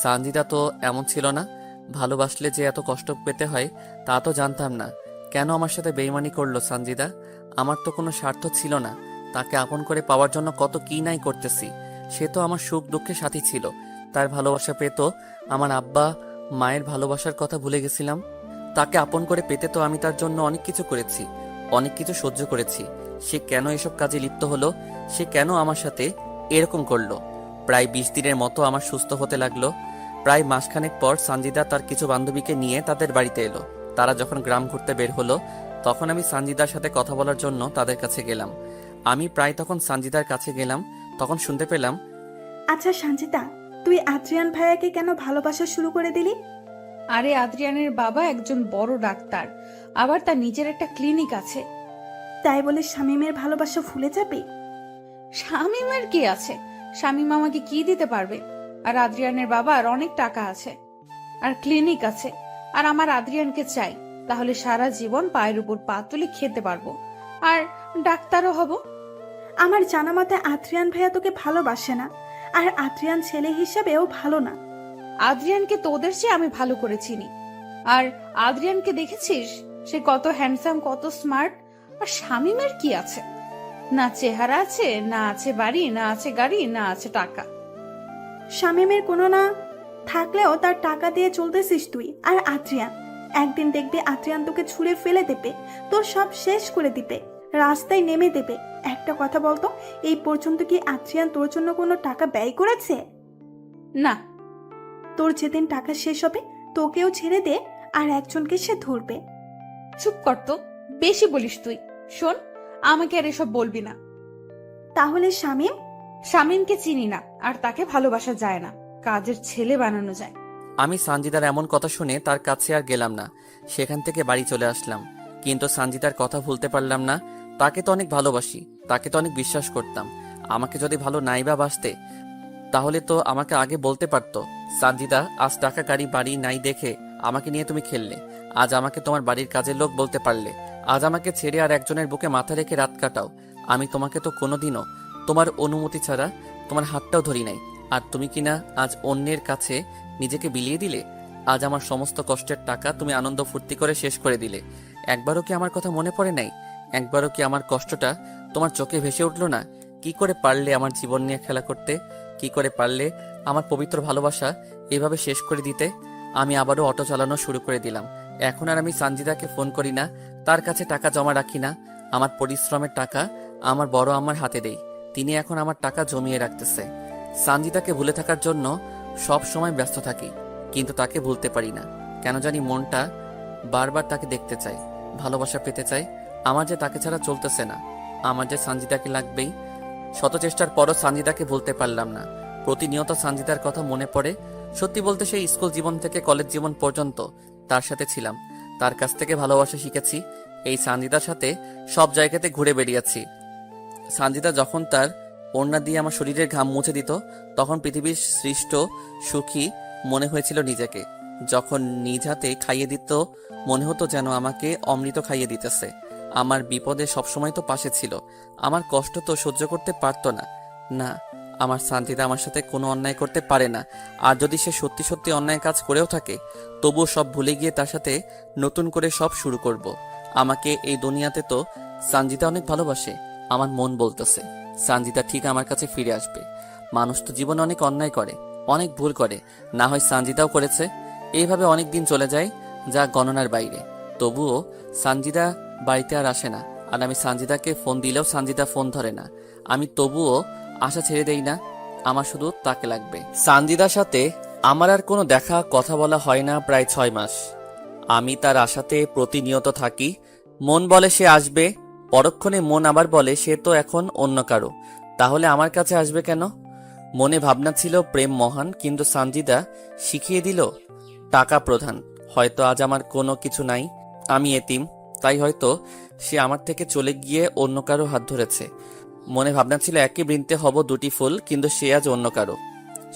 সানজিদা তো এমন ছিল না। ভালোবাসলে যে এত কষ্ট পেতে হয় তা তো জানতাম না। কেন আমার সাথে বেইমানি করলো সানজিদা? আমার তো কোনো স্বার্থ ছিল না। তাকে আপন করে পাওয়ার জন্য কত কি নাই করতেছি। সে তো আমার সুখ দুঃখে সাথী ছিল। তার ভালোবাসা পেত, আমার আব্বা মায়ের ভালোবাসার কথা ভুলে গেছিলাম। তাকে আপন করে পেতে তো আমি তার জন্য অনেক কিছু করেছি, অনেক কিছু সহ্য করেছি। সে কেন এসব কাজে লিপ্ত হলো? সে কেন আমার সাথে এরকম করলো? প্রায় 20 দিনের মতো আমার সুস্থ হতে লাগলো। প্রায় মাসখানেক পর সানজিদা তার কিছু বান্ধবীকে নিয়ে তাদের বাড়িতে এলো। তারা যখন গ্রাম ঘুরতে বের হলো তখন আমি সানজিদার সাথে কথা বলার জন্য তাদের কাছে গেলাম। আমি প্রায় তখন সানজিদার কাছে গেলাম, তখন শুনতে পেলাম, আচ্ছা সঞ্চিতা, তুই আদ্রিয়ান ভাইয়াকে কেন ভালোবাসা শুরু করে দিলি? আরে আদ্রিয়ানের বাবা একজন বড় ডাক্তার, আবার তার নিজের একটা ক্লিনিক আছে। তাই বলে শামীমের ভালোবাসা ভুলে যাবে? শামীমের কি আছে? শামীম আমাকে কি দিতে পারবে? আর আদ্রিয়ানের বাবার অনেক টাকা আছে, আর ক্লিনিক আছে। আর আমার আদ্রিয়ানকে চাই, তাহলে সারা জীবন পায়ের উপর পা তুলে খেতে পারবো, আর ডাক্তারও হব। আমার জানা মতে আদ্রিয়ান ভাইয়া তোকে ভালোবাসে না, আর আদ্রিয়ান ছেলে হিসাবেও ভালো না। আদ্রিয়ানকে তোদের চেয়ে আমি ভালো করে চিনি। আর আদ্রিয়ানকে দেখেছিস? সে কত হ্যান্ডসাম, কত স্মার্ট। আর শামীমের কি আছে? না চেহারা আছে, না আছে বাড়ি, না আছে গাড়ি, না আছে টাকা। শামীমের কোনো না থাকলেও তার টাকা দিয়ে চলতেছিস তুই। আর আদ্রিয়ান, একদিন দেখবি আদ্রিয়ান তোকে ছুঁড়ে ফেলে দেবে, তোর সব শেষ করে দিবে, রাস্তায় নেমে দেবে। একটা কথা বলতো, এই পর্যন্ত কি আদ্রিয়ান তোর জন্য কোনো টাকা ব্যয় করেছে? না। তোর যেদিন টাকা শেষ হবে তোকেও ছেড়ে দে, আর একজনকে সে ধরবে। চুপ কর তো, বেশি বলিস তুই। শোন, আমাকে আর এসব বলবি না। তাহলে শামীম? শামীমকে চিনি না, আর তাকে ভালোবাসা যায় না, কাজের ছেলে বানানো যায়। আমি সানজিদার এমন কথা শুনে তার কাছে আর গেলাম না। সেখান থেকে বাড়ি চলে আসলাম। কিন্তু সানজিদার কথা ভুলতে পারলাম না। তাকে তো অনেক ভালোবাসি, তাকে তো অনেক বিশ্বাস করতাম। আমাকে যদি ভালো নাই বা বাসতে, তাহলে তো আমাকে আগে বলতে পারতো, সানজিদা আজ টাকা গাড়ি বাড়ি নাই দেখে আমাকে নিয়ে তুমি খেললে। আজ আমাকে তোমার বাড়ির কাজের লোক বলতে পারলে। আজ আমাকে ছেড়ে আর একজনের বুকে মাথা রেখে রাত কাটাও। আমি তোমাকে তো কোনোদিনও তোমার অনুমতি ছাড়া তোমার হাতটাও ধরি নাই। আর তুমি কিনা আজ অন্যের কাছে নিজেকে বিলিয়ে দিলে। আজ আমার সমস্ত কষ্টের টাকা তুমি আনন্দ ফুর্তি করে শেষ করে দিলে। একবারও কি আমার কথা মনে পড়ে নাই? একবারও কি আমার কষ্টটা তোমার চোখে ভেসে উঠলো না? কি করে পারলে আমার জীবন নিয়ে খেলা করতে? কি করে পারলে আমার পবিত্র ভালোবাসা এভাবে শেষ করে দিতে? আমি আবারও অটো চালানো শুরু করে দিলাম। এখন আর আমি সানজিদাকে ফোন করি না, তার কাছে টাকা জমা রাখি না। আমার পরিশ্রমের টাকা আমার বড় আম্মার হাতে দেই, তিনি এখন আমার টাকা জমিয়ে রাখতেছে। সানজিদাকে ভুলে থাকার জন্য সব সময় ব্যস্ত থাকি, কিন্তু তাকে ভুলতে পারি না। কেন জানি মনটা বারবার তাকে দেখতে চায়, ভালোবাসা পেতে চায়। আমার যে তাকে ছাড়া চলতেছে না, আমার যে সানজিদাকে লাগবেই। শত চেষ্টার পরও সানজিদাকে ভুলতে পারলাম না। প্রতিনিয়ত সানজিদার কথা মনে পড়ে। সত্যি বলতে সেই স্কুল জীবন থেকে কলেজ জীবন পর্যন্ত তার সাথে ছিলাম, তার কাছ থেকে ভালোবাসা শিখেছি। এই সানজিদার সাথে সব জায়গাতে ঘুরে বেরিয়েছি। সানজিদা যখন তার ওড়না দিয়ে আমার শরীরের ঘাম মুছে দিত, তখন পৃথিবীর সৃষ্ট সুখী মনে হয়েছিল নিজেকে। যখন নিজ হাতে খাইয়ে দিত, মনে হতো যেন আমাকে অমৃত খাইয়ে দিতেছে। আমার বিপদে সবসময় তো পাশে ছিল, আমার কষ্ট তো সহ্য করতে পারতো না। না, আমার সানজিদা আমার সাথে কোনো অন্যায় করতে পারে না। আর যদি সে সত্যি সত্যি অন্যায় কাজ করেও থাকে, তবুও সব ভুলে গিয়ে তার সাথে নতুন করে সব শুরু করব। আমাকে এই দুনিয়াতে তো সানজিদা অনেক ভালোবাসে। আমার মন বলতেছে সানজিদা ঠিক আমার কাছে ফিরে আসবে। মানুষ তো জীবনে অনেক অন্যায় করে, অনেক ভুল করে, না হয় সানজিদাও করেছে। এইভাবে অনেক দিন চলে যায়, যা গণনার বাইরে। তবুও সানজিদা বাড়িতে আর আসে না। আর আমি সানজিদাকে ফোন দিলেও সানজিদা ফোন ধরে না। আমি তবুও আশা ছেড়ে দেই না, আমার শুধু তাকে লাগবে। সানজিদার সাথে আমার আর কোনো দেখা কথা বলা হয় না প্রায় 6 মাস। আমি তার আশাতে প্রতিনিয়ত থাকি। মন বলে সে আসবে, পরক্ষণে মন আবার বলে সে তো এখন অন্য কারো, তাহলে আমার কাছে আসবে কেন? মনে ভাবনা ছিল প্রেম মহান, কিন্তু সানজিদা শিখিয়ে দিল টাকা প্রধান। হয়তো আজ আমার কোনো কিছু নাই, আমি এতিম, তাই হয়তো সে আমার থেকে চলে গিয়ে অন্য কারো হাত ধরেছে। মনে ভাবনা ছিল একই বৃন্তে হব দুটি ফুল, কিন্তু সে আজ অন্য কারো।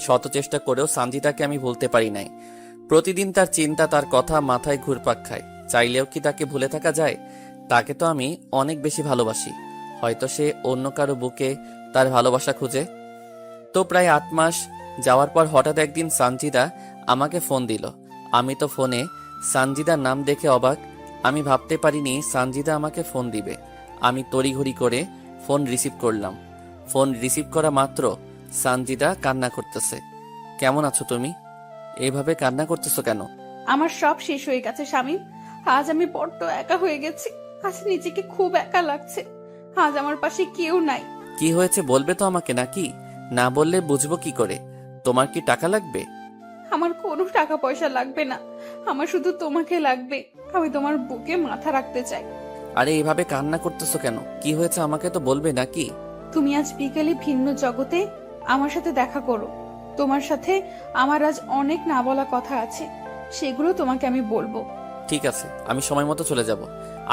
শত চেষ্টা করেও সানজিদাকে আমি ভুলতে পারি নাই। প্রতিদিন তার চিন্তা, তার কথা মাথায় ঘুরপাক খায়। চাইলেও কি তাকে ভুলে থাকা যায়? তাকে তো আমি অনেক বেশি ভালোবাসি। হয়তো সে অন্য কারো বুকে তার ভালোবাসা খুঁজে। তো প্রায় 8 মাস যাওয়ার পর হঠাৎ একদিন সানজিদা আমাকে ফোন দিল। আমি তো ফোনে সানজিদার নাম দেখে অবাক। আমি ভাবতে পারিনি সানজিদা আমাকে ফোন দিবে। আমি তড়িঘড়ি করে ফোন রিসিভ করলাম। ফোন রিসিভ করা মাত্র সানজিদা কান্না করতেছে। কেমন আছো তুমি? এইভাবে কান্না করতেছো কেন? আমার সব শেষ হয়ে গেছে শামীম। আজ আমি বড্ড একা হয়ে গেছি। আজ নিজেকে খুব একা লাগছে। আজ আমার পাশে কেউ নাই। কি হয়েছে বলবে তো আমাকে, নাকি না বললে বুঝবো কি করে? তোমার কি টাকা লাগবে? আমার কোনো টাকা পয়সা লাগবে না, আমার শুধু তোমাকে লাগবে। আমি তোমার বুকে মাথা রাখতে চাই। আরে এভাবে কান্না করতেছো কেন? কি হয়েছে আমাকে তো বলবে নাকি? তুমি আজ বিকেলে ভিন্ন জগতে আমার সাথে দেখা করো। তোমার সাথে আমার আজ অনেক না বলা কথা আছে, সেগুলো তোমাকে আমি বলবো। ঠিক আছে, আমি সময় মতো চলে যাব।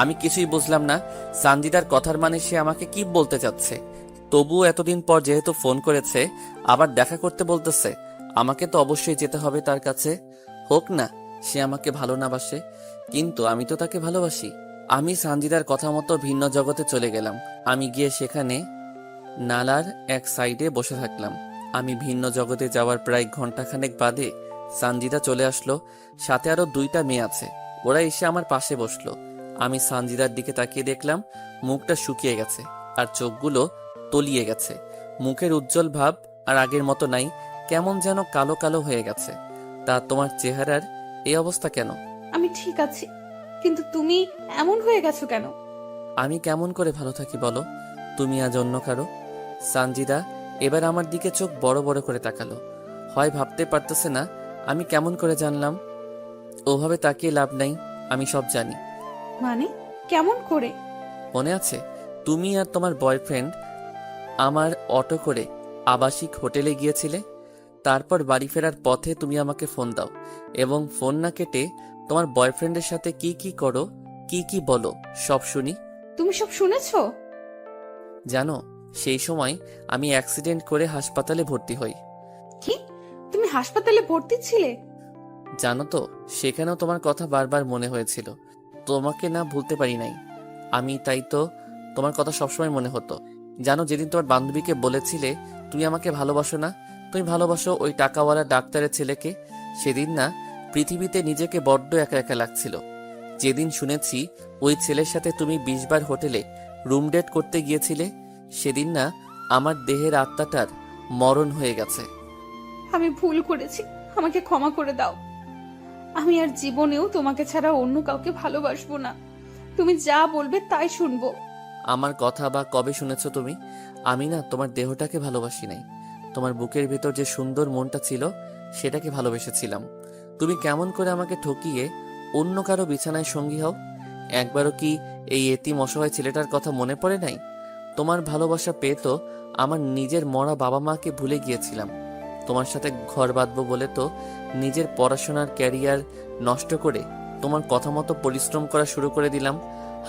আমি কিছুই বুঝলাম না সানজিদার কথার মানে সে আমাকে কি বলতে চাচ্ছে। তবুও এতদিন পর যেহেতু ফোন করেছে, আবার দেখা করতে বলতেছে, আমাকে তো অবশ্যই যেতে হবে তার কাছে। হোক না সে আমাকে ভালো না বাসে, কিন্তু আমি তো তাকে ভালোবাসি। আমি সানজিদার কথা মতো ভিন্ন জগতে চলে গেলাম। আমি গিয়ে সেখানে নালার এক সাইডে বসে থাকলাম। আমি ভিন্ন জগতে যাওয়ার প্রায় ঘন্টাখানেক বাদে সানজিদা চলে আসলো। সাথে আরো 2টা মেয়ে আছে। ওরা এসে আমার পাশে বসলো। আমি সানজিদার দিকে তাকিয়ে দেখলাম মুখটা শুকিয়ে গেছে আর চোখগুলো তলিয়ে গেছে। মুখের উজ্জ্বল ভাব আর আগের মতো নাই, কেমন যেন কালো কালো হয়ে গেছে। তা তোমার চেহারার এই অবস্থা কেন? আমি ঠিক আছি, কিন্তু তুমি এমন হয়ে গেছো কেন? আমি কেমন করে ভালো থাকি বলো? তুমি আজ অন্য কারো। সানজিদা এবার আমার দিকে চোখ বড় বড় করে তাকালো। হয় ভাবতে পারতেছে না আমি কেমন করে জানলাম। ওভাবে তাকিয়ে লাভ নাই, আমি সব জানি। মানে কেমন করে? মনে আছে তুমি আর তোমার বয়ফ্রেন্ড আমার অটো করে আবাসিক হোটেলে গিয়েছিলে? তারপর বাড়ি ফেরার পথে তুমি আমাকে ফোন দাও এবং ফোন না কেটে তোমার বয়ফ্রেন্ডের সাথে কি কি করো, কি কি বলো সব শুনি। তুমি সব শুনেছো? জানো সেই সময় আমি অ্যাক্সিডেন্ট করে হাসপাতালে ভর্তি হই। কি, তুমি হাসপাতালে ভর্তি ছিলে? জানো তো সেখানেও তোমার কথা বারবার মনে হয়েছিল। তোমাকে না ভুলতে পারি নাই আমি, তাই তো তোমার কথা সবসময় মনে হতো। জানো যেদিন তোমার বান্ধবীকে বলেছিলে তুমি আমাকে ভালোবাসো না, তুমি ভালোবাসো ওই টাকাওয়ালা ডাক্তারের ছেলেকে, সেদিন না পৃথিবীতে নিজেকে বড্ড একা একা লাগছিল। যেদিন শুনেছি ওই ছেলের সাথে তুমি 20 বার হোটেলে রুম ডেট করতে গিয়েছিলে, সেদিন না আমার দেহের আত্মাটার মরণ হয়ে গেছে। আমি ভুল করেছি, আমাকে ক্ষমা করে দাও। আমি আর জীবনেও তোমাকে ছাড়া অন্য কাউকে ভালোবাসবো না। তুমি যা বলবে তাই শুনবো। আমার কথা বা কবে শুনেছো তুমি? আমি না তোমার দেহটাকে ভালোবাসি নাই, তোমার বুকের ভেতর যে সুন্দর মনটা ছিল সেটাকে ভালোবেসেছিলাম। তুমি কেমন করে আমাকে ঠকিয়ে অন্য কারো বিছানায় সঙ্গী হও? একবারও কি এই এতিম অসহায় ছেলেটার কথা মনে পড়ে নাই? তোমার ভালোবাসা পেয়ে তো আমার নিজের মরা বাবা মাকে ভুলে গিয়েছিলাম। তোমার সাথে ঘর বাঁধবো বলে তো নিজের পড়াশোনার ক্যারিয়ার নষ্ট করে তোমার কথা মতো পরিশ্রম করা শুরু করে দিলাম।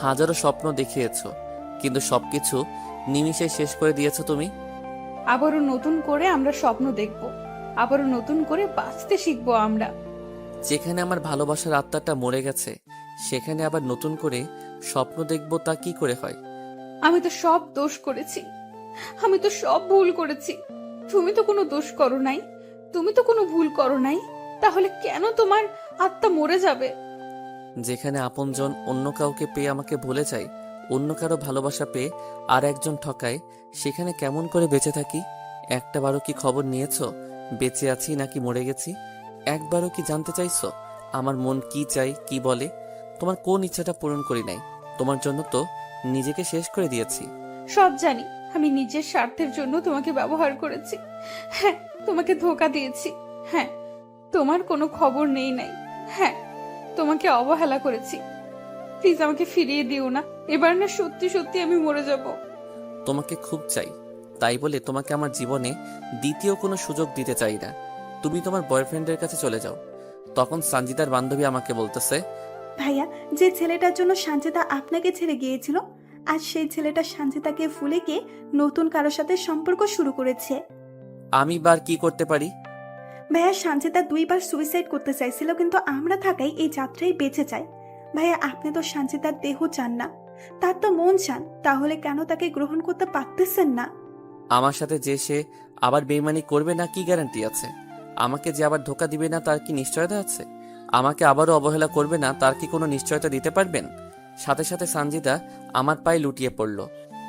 হাজারো স্বপ্ন দেখিয়েছো, কিন্তু সবকিছু নিমিষে শেষ করে দিয়েছো তুমি। আবারও নতুন করে আমরা স্বপ্ন দেখব, আবারও নতুন করে বাঁচতে শিখবো আমরা। যেখানে আমার ভালোবাসার আত্মাটা মরে গেছে সেখানে আবার নতুন করে স্বপ্ন দেখবো, তা কি করে হয়? আমি তো সব দোষ করেছি, আমি তো সব ভুল করেছি। তুমি তো কোনো দোষ করো নাই, তুমি তো কোনো ভুল করো নাই, তাহলে কেন তোমার আত্মা মরে যাবে? যেখানে আপনজন অন্য কাউকে পেয়ে আমাকে ভুলে যায়, অন্য কারো ভালোবাসা পেয়ে আর একজন ঠকায়, সেখানে কেমন করে বেঁচে থাকি? একটা বারও কি খবর নিয়েছো বেঁচে আছি নাকি মরে গেছি? একবারও কি জানতে চাইছো আমার মন কি চাই, কি বলে? তোমার কোন ইচ্ছাটা পূরণ করি নাই? তোমার জন্য তো নিজেকে শেষ করে দিয়েছি। সব জানি, আমি নিজের স্বার্থের জন্য তোমাকে ব্যবহার করেছি। হ্যাঁ, তোমাকে ধোকা দিয়েছি। হ্যাঁ, তোমার কোনো খবর নেই নাই। হ্যাঁ, তোমাকে অবহেলা করেছি। প্লিজ আমাকে ফিরিয়ে দিও না। এবার না সত্যি সত্যি আমি মরে যাব। তোমাকে খুব চাই, তাই বলে তোমাকে আমার জীবনে দ্বিতীয় কোনো সুযোগ দিতে চাই না। তুমি তোমার বয়ফ্রেন্ডের কাছে চলে যাও। তখন সঞ্জিতার বান্ধবী আমাকে বলতেছে, ভাইয়া, যে ছেলেটার জন্য সানজিদা আপনাকে ছেড়ে গিয়েছিল, আজ সেই ছেলেটা সানজিদাকে ভুলে গিয়ে নতুন কারোর সাথে সম্পর্ক শুরু করেছে। আমি বার কি করতে পারি? ভাইয়া, সানজিদা 2বার সুইসাইড করতে চাইছিল, কিন্তু আমরা থাকাই এই যাত্রায় বেঁচে যায়। ভাইয়া, আপনি তো সানজিদার দেহ চান না, তার তো মন চান, তাহলে কেন তাকে গ্রহণ করতে পারতেছেন না? আমার সাথে যে সে আবার বেইমানি করবে না কি গ্যারান্টি আছে? আমাকে যে আবার ধোকা দিবে না তার কি নিশ্চয়তা আছে? আমাকে আবারও অবহেলা করবে না তার কি কোনো নিশ্চয়তা দিতে পারবেন? সাথে সাথে সঞ্জিতা আমার পায়ে লুটিয়ে পড়ল।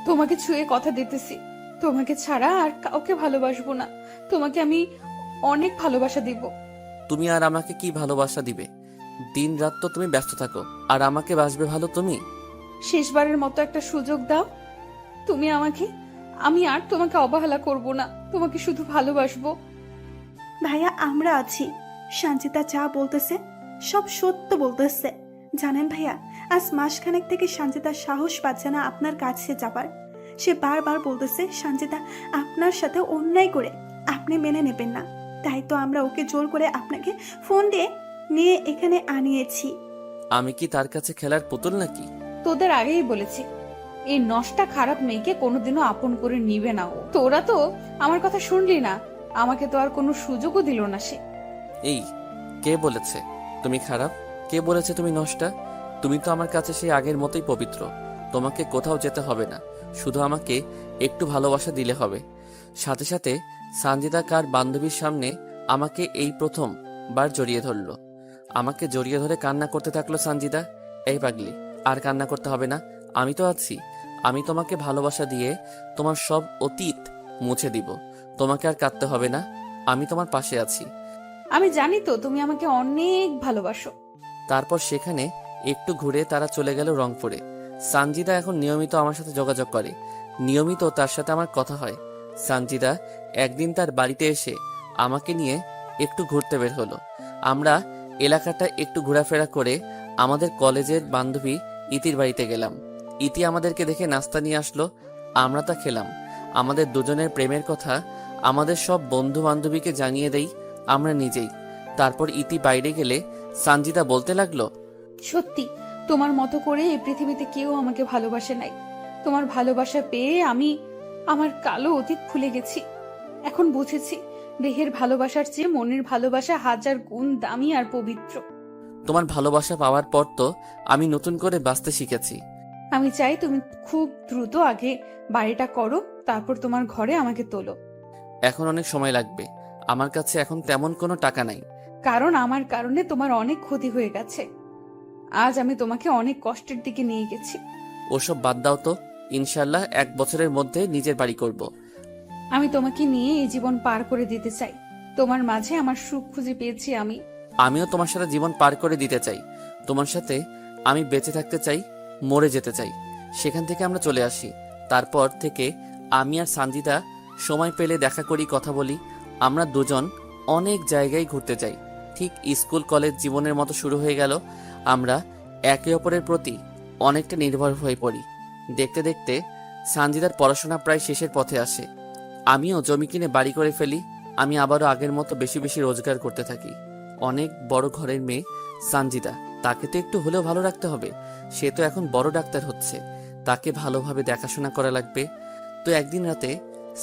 তোমাকে ছুঁয়ে কথা দিতেছি, তোমাকে ছাড়া আর কাউকে ভালোবাসবো না। তোমাকে আমি অনেক ভালোবাসা দিব। তুমি আর আমাকে কি ভালোবাসা দিবে? দিন রাত তো তুমি ব্যস্ত থাকো, আর আমাকে বাসবে ভালো তুমি? শেষবারের মতো একটা সুযোগ দাও তুমি আমাকে। আমি আর তোমাকে অবহেলা করব না, তোমাকে শুধু ভালোবাসবো। ভাইয়া, আমরা আছি। সানজিদা যা বলতেছে সব সত্য বলতেছে। জানেন ভাইয়া, আজ মাসখানেক থেকে সানজিদা সাহস পাচ্ছে না আপনার কাছে যাবার। সে বারবার বলতেছে সানজিদা আপনার সাথে অন্যায় করে আপনি মেনে নেবেন না। তাই তো আমরা ওকে জোর করে আপনাকে ফোন দিয়ে নিয়ে এখানে আনিয়েছি। আমি কি তার কাছে খেলার পুতুল নাকি? তোদের আগেই বলেছি, এই নষ্টা খারাপ মেয়েকে কোনোদিনও আপন করে নিবে না ও। তোরা তো আমার কথা শুনলি না, আমাকে তো আর কোনো সুযোগও দিল না সে। এই, কে বলেছে তুমি খারাপ? কে বলেছে তুমি নষ্টা? তুমি তো আমার কাছে সেই আগের মতোই পবিত্র। তোমাকে কোথাও যেতে হবে না, শুধু আমাকে একটু ভালোবাসা দিলে হবে। সাথে সাথে সঞ্জিতা কার বান্ধবীর সামনে আমাকে এই প্রথমবার জড়িয়ে ধরলো। আমাকে জড়িয়ে ধরে কান্না করতে থাকলো সঞ্জিতা। এই পাগলি, আর কান্না করতে হবে না, আমি তো আছি। আমি তোমাকে ভালোবাসা দিয়ে তোমার সব অতীত মুছে দিব। তোমাকে আর কাঁদতে হবে না, আমি তোমার পাশে আছি। আমি জানি তো তুমি আমাকে অনেক ভালোবাসো। তারপর সেখানে একটু ঘুরে তারা চলে গেল রংপুরে। সঞ্জিদা এখন নিয়মিত আমার সাথে যোগাযোগ করে, নিয়মিত তার সাথে আমার কথা হয়। সঞ্জিদা একদিন তার বাড়িতে এসে আমাকে নিয়ে একটু ঘুরতে বের হলো। আমরা এলাকাটা একটু ঘোরাফেরা করে আমাদের কলেজের বান্ধবী ইতির বাড়িতে গেলাম। ইতি আমাদেরকে দেখে নাস্তা নিয়ে আসলো, আমরা তা খেলাম। আমাদের দুজনের প্রেমের কথা আমাদের সব বন্ধু বান্ধবীকে জানিয়ে দেই আমরা নিজেই। তারপর ইতি বাইরে গেলে সঞ্জিদা বলতে লাগলো, সত্যি তোমার মতো করে এই পৃথিবীতে কেউ আমাকে ভালোবাসে নাই। তোমার ভালোবাসা পেয়ে আমি আমার কালো অতীত ভুলে গেছি। এখন বুঝেছি দেহের ভালোবাসার চেয়ে মনের ভালোবাসা হাজার গুণ দামি আর পবিত্র। তোমার ভালোবাসা পাওয়ার পর তো আমি নতুন করে বাঁচতে শিখেছি। আমি চাই তুমি খুব দ্রুত আগে বাড়িটা করো, তারপর তোমার ঘরে আমাকে তোলো। এখন অনেক সময় লাগবে, আমার কাছে এখন তেমন কোনো টাকা নাই। কারণ আমার কারণে তোমার অনেক ক্ষতি হয়ে গেছে। আজ আমি তোমাকে অনেক কষ্টের দিকে নিয়ে গেছি। ওসব বাদ দাও তো, ইনশাল্লাহ 1 বছরের মধ্যে নিজের বাড়ি করব। আমি তোমাকে নিয়ে এই জীবন পার করে দিতে চাই। তোমার মাঝে আমার সুখ খুঁজে পেয়েছি আমি। আমিও তোমার সাথে জীবন পার করে দিতে চাই। তোমার সাথে আমি বেঁচে থাকতে চাই, মরে যেতে চাই। সেখান থেকে আমরা চলে আসি। তারপর থেকে আমি আর সঞ্জিতা সময় পেলে দেখা করি, কথা বলি। আমরা দুজন অনেক জায়গায় ঘুরতে যাই। ঠিক স্কুল কলেজ জীবনের মতো শুরু হয়ে গেল। আমরা একে অপরের প্রতি অনেকটা নির্ভর হয়ে পড়ি। দেখতে দেখতে সঞ্জিতার পড়াশোনা প্রায় শেষের পথে আসে। আমিও জমি কিনে বাড়ি করে ফেলি। আমি আবারও আগের মতো বেশি বেশি রোজগার করতে থাকি। অনেক বড় ঘরের মেয়ে সঞ্জিতা, তাকে তো একটু হলেও ভালো রাখতে হবে। সে তো এখন বড় ডাক্তার হচ্ছে, তাকে ভালোভাবে দেখাশোনা করা লাগবে। তো একদিন রাতে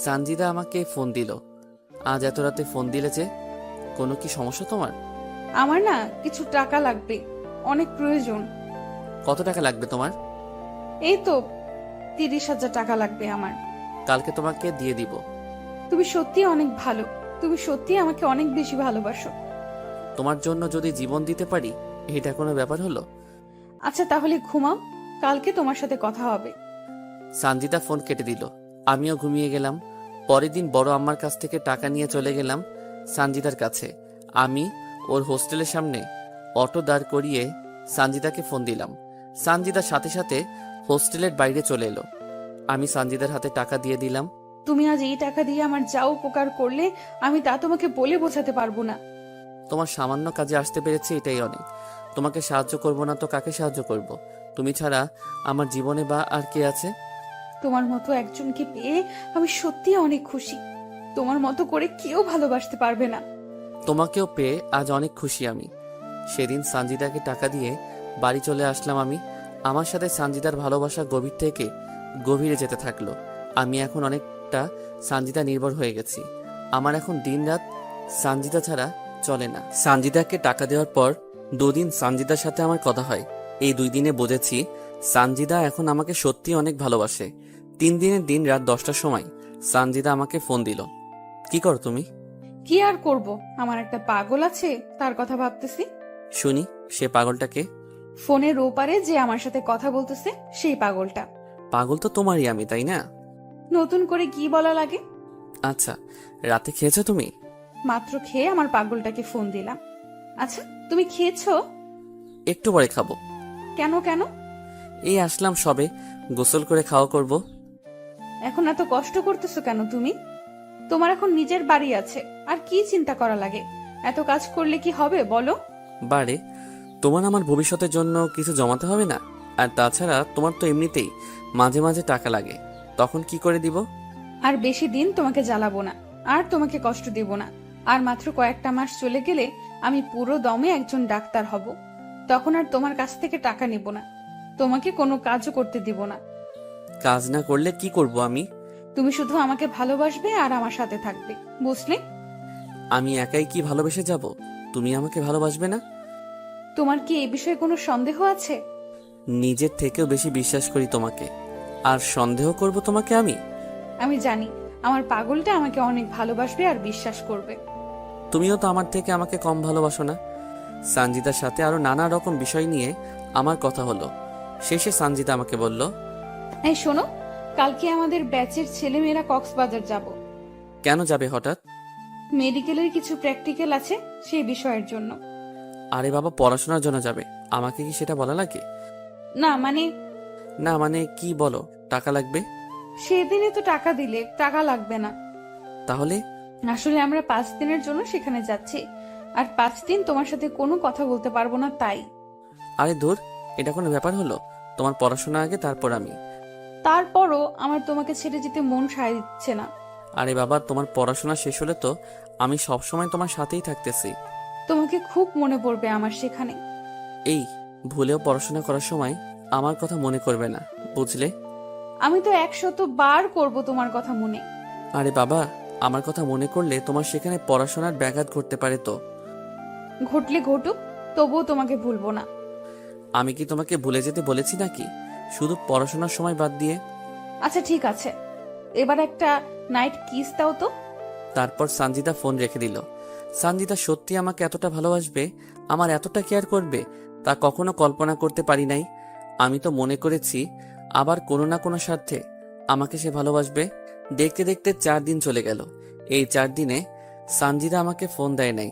সঞ্জিতা আমাকে ফোন দিল। আজ এত রাতে ফোন দিলে যে, কোনো কি সমস্যা তোমার? আমার না কিছু টাকা লাগবে, অনেক প্রয়োজন। কত টাকা লাগবে তোমার? এই তো 30,000 টাকা লাগবে আমার। কালকে তোমাকে দিয়ে দিব। তুমি সত্যি অনেক ভালো, তুমি সত্যি আমাকে অনেক বেশি ভালোবাসো। তোমার জন্য যদি জীবন দিতে পারি, এটা কোনো ব্যাপার হলো? আচ্ছা তাহলে ঘুমাও, কালকে তোমার সাথে কথা হবে। সঞ্জিতা ফোন কেটে দিল। আমিও ঘুমিয়ে গেলাম। পরের দিন বড় আম্মার কাছ থেকে টাকা নিয়ে চলে গেলাম সঞ্জিতার কাছে। আমি ওর হোস্টেলের সামনে অটো দাঁড় করিয়ে সানজিদাকে ফোন দিলাম। সানজিদার সাথে সাথে হোস্টেলের বাইরে চলে এলো। আমি সানজিদার হাতে টাকা দিয়ে দিলাম। তুমি আজ এই টাকা দিয়ে আমার যা উপকার করলে আমি তা তোমাকে বলে বোঝাতে পারবো না। তোমার সামান্য কাজে আসতে পেরেছি, এটাই অনেক। তোমাকে সাহায্য করব না তো কাকে সাহায্য করব? তুমি ছাড়া আমার জীবনে বা আর কে আছে? তোমার মতো একজনকে পেয়ে আমি সত্যি অনেক খুশি। তোমার মতো করে কেউ ভালোবাসতে পারবে না। তোমাকেও পেয়ে আজ অনেক খুশি আমি। সেদিন সানজিদাকে টাকা দিয়ে বাড়ি চলে আসলাম আমি। আমার সাথে সানজিদার ভালোবাসা গভীর থেকে গভীরে যেতে থাকলো। আমি এখন অনেকটা সানজিদা নির্ভর হয়ে গেছি। আমার এখন দিনরাত সানজিদা ছাড়া চলে না। সানজিদাকে টাকা দেওয়ার পর 2 দিন সানজিদার সাথে আমার কথা হয়। এই 2 দিনে বুঝেছি সানজিদা এখন আমাকে সত্যি অনেক ভালোবাসে। 3 দিনের দিন রাত 10টার সময় সানজিদা আমাকে ফোন দিল। কি করো তুমি? কি আর করব, আমার একটা পাগল আছে, তার কথা ভাবতেছি। শুনি, সে পাগলটাকে? ফোনের ওপারে যে আমার সাথে কথা বলতেছে সেই পাগলটা। পাগল তো তোমারই আমি, তাই না? নতুন করে কি বলা লাগে? আচ্ছা, রাতে খেয়েছো তুমি? মাত্র খেয়ে আমার পাগলটাকে ফোন দিলাম। আচ্ছা, তুমি খেয়েছো? একটু পরে খাবো। কেন কেন? এই আসলাম সবে, গোসল করে খাওয়া করব। এখন এত কষ্ট করতেছো কেন তুমি? তোমার এখন নিজের বাড়ি আছে, আর কি চিন্তা করা লাগে? এত কাজ করলে কি হবে বলো? বারে, তোমার আমার ভবিষ্যতের জন্য কিছু জমাতে হবে না? আর তাছাড়া তোমার তো এমনিতেই মাঝে মাঝে টাকা লাগে, তখন কি করে দিব? আর বেশি দিন তোমাকে জ্বালাবো না, আর তোমাকে কষ্ট দিব না। আর মাত্র কয়েকটা মাস চলে গেলে আমি পুরো দমে একজন ডাক্তার হব। তখন আর তোমার কাছ থেকে টাকা নিব না, তোমাকে কোনো কাজও করতে দিব না। কাজ না করলে কি করব আমি? তুমি শুধু আমাকে ভালোবাসবে আর আমার সাথে থাকবে, বুঝলে? আমি একাই কি ভালোবেসে যাব? তুমি আমাকে ভালোবাসবে না? তোমার কি এই বিষয়ে কোনো সন্দেহ আছে? নিজের থেকেও বেশি বিশ্বাস করি তোমাকে, আর সন্দেহ করব তোমাকে আমি? আমি জানি আমার পাগলটা আমাকে অনেক ভালোবাসবে আর বিশ্বাস করবে। তুমিও তো আমার থেকে আমাকে কম ভালোবাসো না। সানজিদার সাথে আরো নানা রকম বিষয় নিয়ে আমার কথা হলো। শেষে সানজিদা আমাকে বলল, এই শোনো, কালকে আমাদের ব্যাচের ছেলেমেয়েরা কক্সবাজার যাব। কেন যাবে হঠাৎ? মেডিকেলের কিছু প্র্যাকটিক্যাল আছে, সেই বিষয়ের জন্য। আরে বাবা, পড়াশোনার জন্য যাবে, আমাকে কি সেটা বলা লাগে? না মানে, না মানে কি বলো? টাকা লাগবে? সেদিনে তো টাকা দিলে, টাকা লাগবে না। তাহলে? আসলে আমরা 5 দিনের জন্য সেখানে যাচ্ছি, আর 5 দিন তোমার সাথে কোনো কথা বলতে পারবো না, তাই। আরে ধুর, এটা কোনো ব্যাপার হলো? তোমার পড়াশোনা আগে, তারপর আমি। তারপরও আমার তোমাকে ছেড়ে যেতে মন সায় দিচ্ছে না। আরে বাবা, তোমার পড়াশোনা শেষ হলে তো আমি সবসময় তোমার সাথেই থাকতেছি। তোমাকে খুব মনে পড়বে আমার সেখানে। এই, ভুলেও পড়াশোনা করার সময় আমার কথা মনে করবে না, বুঝলে? আমি তো 100 বার করব তোমার কথা মনে। আরে বাবা, আমার কথা মনে করলে তোমার সেখানে পড়াশোনার ব্যাঘাত ঘটতে পারে তো। ঘটলে ঘটুক, তবুও তোমাকে ভুলবো না। আমি কি তোমাকে ভুলে যেতে বলেছি নাকি, শুধু পড়াশোনার সময় বাদ দিয়ে? আচ্ছা ঠিক আছে, এবার একটা নাইট কিস দাও তো। তারপর সানজিদা ফোন রেখে দিল। সানজিদা সত্যি আমাকে এতটা ভালোবাসবে, আমার এতটা কেয়ার করবে, তা কখনো কল্পনা করতে পারি নাই। আমি তো মনে করেছি আবার কোনো না কোনো স্বার্থে আমাকে সে ভালোবাসবে। দেখতে দেখতে 4 দিন চলে গেল। এই 4 দিনে সানজিদা আমাকে ফোন দেয় নাই,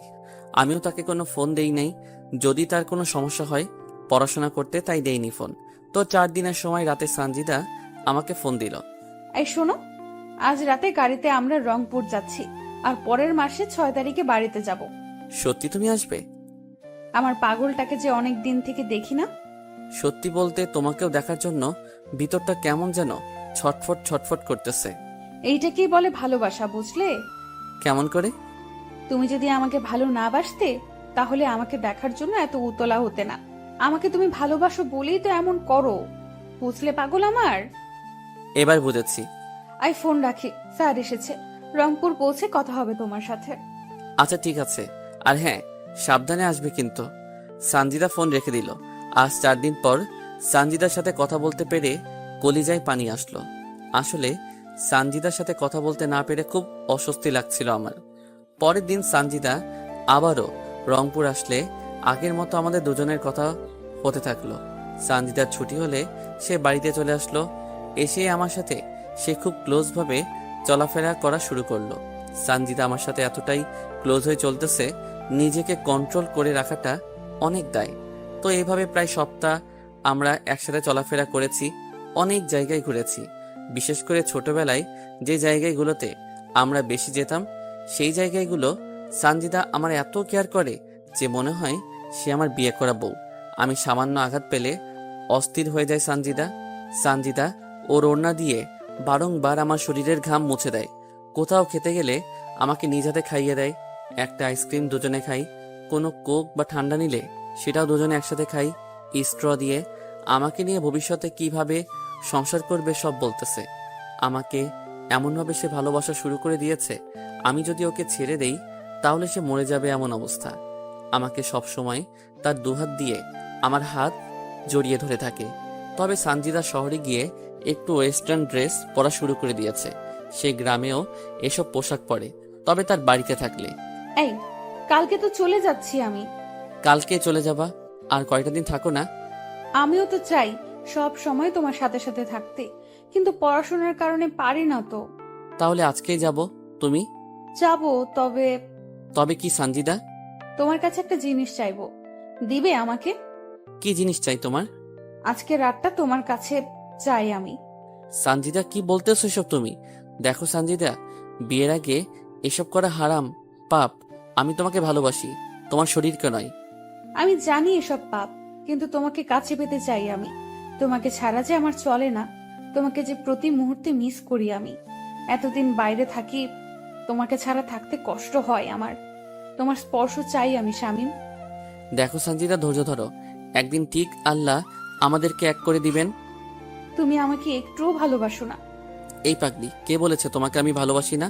আমিও তাকে কোনো ফোন দেই নাই। যদি তার কোনো সমস্যা হয় পড়াশোনা করতে, তাই দেইনি ফোন। তো 4 দিনের সময় রাতে সানজিদা আমাকে ফোন দিল। এই শোনো, আজ রাতে গাড়িতে আমরা রংপুর যাচ্ছি, আর পরের মাসে 6 তারিখে বাড়িতে যাব। সত্যি তুমি আসবে? আমার পাগলটাকে যে অনেক দিন থেকে দেখি না। সত্যি বলতে তোমাকেও দেখার জন্য ভিতরটা কেমন যেন ছটফট ছটফট করতেছে। এইটাকেই বলে ভালোবাসা, বুঝলে? কেমন করে? তুমি যদি আমাকে ভালো না বাসতে, তাহলে আমাকে দেখার জন্য এত উতলা হতে না। আমাকে তুমি ভালোবাসো বলেই তো এমন করো, বুঝলে পাগল আমার? এবার বুঝেছি। আই ফোন রাখি, স্যার এসেছে। রংপুর পৌঁছে কথা হবে তোমার সাথে। আচ্ছা ঠিক আছে, আর হ্যাঁ, সাবধানে আসবে কিন্তু। সানজিদা ফোন রেখে দিল। আজ 4 দিন পর সানজিদার সাথে কথা বলতে পেরে কলিজায় পানি আসলো। আসলে সানজিদার সাথে কথা বলতে না পেরে খুব অস্বস্তি লাগছিল আমার। পরের দিন সানজিদা আবারও রংপুর আসলে আগের মতো আমাদের দুজনের কথা হতে থাকলো। সানজিদার ছুটি হলে সে বাড়িতে চলে আসলো। এসে আমার সাথে সে খুব ক্লোজভাবে চলাফেরা করা শুরু করলো। সানজিদা আমার সাথে এতটাই ক্লোজ হয়ে চলতেছে নিজেকে কন্ট্রোল করে রাখাটা অনেক দায়। তো এইভাবে প্রায় সপ্তাহ আমরা একসাথে চলাফেরা করেছি, অনেক জায়গায় ঘুরেছি। বিশেষ করে ছোটবেলায় যে জায়গাগুলোতে আমরা বেশি যেতাম সেই জায়গাগুলো সানজিদা আমার এত কেয়ার করে যে মনে হয় সে আমার বিয়ে করা বউ। আমি সামান্য আঘাত পেলে অস্থির হয়ে যায় সানজিদা ওর ওড়না দিয়ে বারংবার আমার শরীরের ঘাম মুছে দেয়। কোথাও খেতে গেলে আমাকে নিজ হাতে খাইয়ে দেয়। একটা আইসক্রিম দুজনে খাই, কোনো কোক বা ঠান্ডা নিলে সেটাও দুজনে একসাথে খাই স্ট্র দিয়ে। আমাকে নিয়ে ভবিষ্যতে কিভাবে সংসার করবে সব বলতেছে। আমাকে এমনভাবে সে ভালোবাসা শুরু করে দিয়েছে, আমি যদি ওকে ছেড়ে দেই তাহলে সে মরে যাবে এমন অবস্থা। আমাকে সব সময় তার দুহাত দিয়ে আমার হাত জড়িয়ে ধরে থাকে। তবে সানজিদা শহরে গিয়ে একটু ওয়েস্টার্ন ড্রেস পরা শুরু করে দিয়েছে। সে গ্রামেও এসব পোশাক পরে, তবে তার বাড়িতে থাকলে। এই, কালকে তো চলে যাচ্ছি আমি। কালকে চলে যাবা? আর কয়টা দিন থাকো না। আমিও তো চাই সব সময় তোমার সাথে সাথে থাকতে, কিন্তু পড়াশোনার কারণে পারি না তো। তাহলে আজকেই যাব। তুমি যাব, তবে তবে কি সানজিদা? তোমার কাছে একটা জিনিস চাইবো, দিবে আমাকে? কি জিনিস চাই তোমার? আজকে রাতটা তোমার কাছে চাই আমি। সানজিদা কি বলতেছো এসব তুমি? দেখো সানজিদা, বিয়ের আগে এসব করা হারাম, পাপ। আমি তোমাকে ভালোবাসি, তোমার শরীরকে নয়। আমি জানি এসব পাপ, কিন্তু তোমাকে কাছে পেতে চাই আমি। তোমাকে ছাড়া যে আমার চলে না, তোমাকে যে প্রতি মুহূর্তে মিস করি আমি। এতদিন বাইরে থাকি, তোমাকে ছাড়া থাকতে কষ্ট হয় আমার। তোমার স্পর্শ চাই আমি শামীম। দেখো সানজিদা, ধৈর্য ধরো, একদিন ঠিক আল্লাহ আমাদেরকে এক করে দিবেন। তুমি আমাকে একটুও ভালোবাসো না। এই পাগলি, কে বলেছে তোমাকে আমি ভালোবাসি না?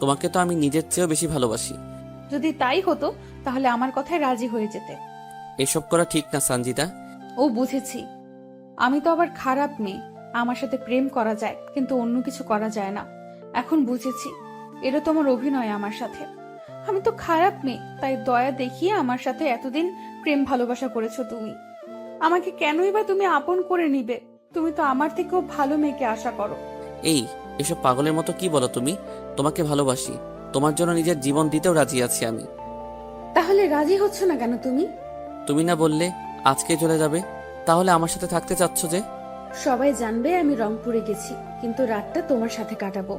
তোমাকে তো আমি নিজের চেয়েও বেশি ভালোবাসি। যদি তাই হতো তাহলে আমার কথায় রাজি হয়ে যেতে। এসব করা ঠিক না সানজিদা। ও বুঝেছি, আমি তো আবার খারাপ মেয়ে। আমার সাথে প্রেম করা যায়, কিন্তু অন্য কিছু করা যায় না। এখন বুঝেছি, এটা তোমার অভিনয় আমার সাথে। আমি তো খারাপ মেয়ে, তাই দয়া দেখিয়ে আমার সাথে এতদিন প্রেম ভালোবাসা করেছো তুমি। আমাকে কেনই বা তুমি আপন করে নিবে? তুমি তো আমার থেকেও ভালো মেয়েকে আশা করো। এই, এসব পাগলের মতো কি বলো তুমি? তোমাকে ভালোবাসি, তোমার জন্য নিজের জীবন দিতেও রাজি আছি আমি। তাহলে রাজি হচ্ছ না কেন তুমি? তুমি না বললে আজকে চলে যাবে? তাহলে আমার সাথে থাকতে চাচ্ছ যে? সবাই জানবে আমি রংপুরে গেছি, কিন্তু রাতটা তোমার সাথে কাটাবো,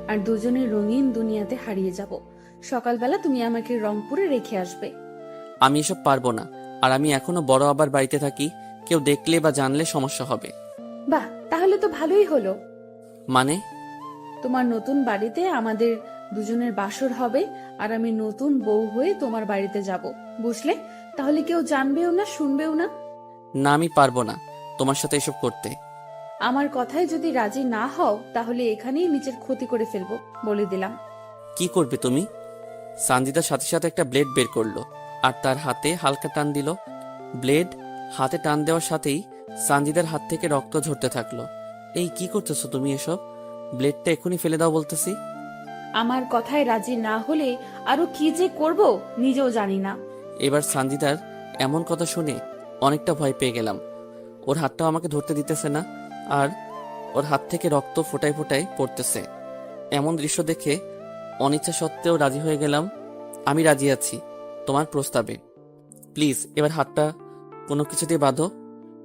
আর দুজনে রঙিন দুনিয়াতে হারিয়ে যাব। সকালবেলা তুমি আমাকে রংপুরে রেখে আসবে। আমি এসব পারবো না, আর আমি এখনো বড় আবার বাড়িতে থাকি, কেউ দেখলে বা জানলে সমস্যা হবে। বাহ, তাহলে তো ভালোই হলো। মানে? তোমার নতুন বাড়িতে আমাদের দুজনের বাসর হবে, আর আমি নতুন বউ হয়ে তোমার বাড়িতে যাব, বুঝলে? তাহলে কেউ জানবেও না, শুনবেও না। না, আমি পারবো না তোমার সাথে এসব করতে। আমার কথায় যদি রাজি না হও তাহলে এখানেই নিজের ক্ষতি করে ফেলবো, বলে দিলাম। কি করবে তুমি? সানজিদার সাথে সাথে একটা ব্লেড বের করলো আর তার হাতে হালকা টান দিল। ব্লেড হাতে টান দেওয়ার সাথেই সানজিদার হাত থেকে রক্ত ঝরতে থাকলো। এই, কি করতেছো তুমি এসব? ব্লেডটা এখনই ফেলে দাও বলতেছি। আমার কথায় রাজি না হলে আরো কি যে করব নিজেও জানি না। এবার সানজিদার এমন কথা শুনে অনেকটা ভয় পেয়ে গেলাম। ওর হাতটাও আমাকে ধরতে দিতেছে না, আর ওর হাত থেকে রক্ত ফোটায় ফোটায় পড়তেছে। এমন দৃশ্য দেখে অনিচ্ছা সত্ত্বেও রাজি হয়ে গেলাম। আমি রাজি আছি তোমার প্রস্তাবে। প্লিজ এবার হাতটা কোনো কিছু দিয়ে বাঁধো।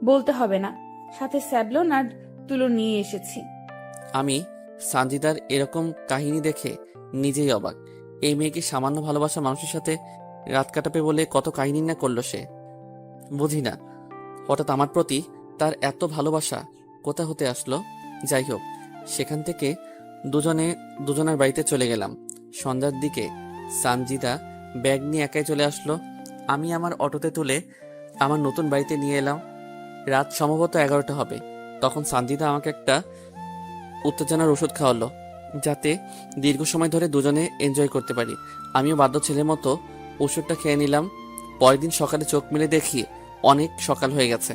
বলতে হবে না, সাথে স্যাবলন আর তুলো নিয়ে এসেছি। আমি সানজিদার এরকম কাহিনী দেখে নিজেই অবাক। এই মেয়েকে সামান্য ভালোবাসা মানুষের সাথে রাত কাটাবে বলে কত কাহিনী না করলো সে। বুঝি না হঠাৎ আমার প্রতি তার এত ভালোবাসা কোথা হতে আসলো। যাই হোক, সেখান থেকে দুজনের বাড়িতে চলে গেলাম। সন্ধ্যার দিকে সানজিদা ব্যাগ নিয়ে একাই চলে আসলো। আমি আমার অটোতে তুলে আমার নতুন বাড়িতে নিয়ে এলাম। রাত সম্ভবত 11টা হবে। তখন সানজিদা আমাকে একটা উত্তেজনার ওষুধ খাওয়ালো, যাতে দীর্ঘ সময় ধরে দুজনে এনজয় করতে পারি। আমিও বাধ্য ছেলের মতো ওষুধটা খেয়ে নিলাম। পরের দিন সকালে চোখ মেলে দেখি অনেক সকাল হয়ে গেছে,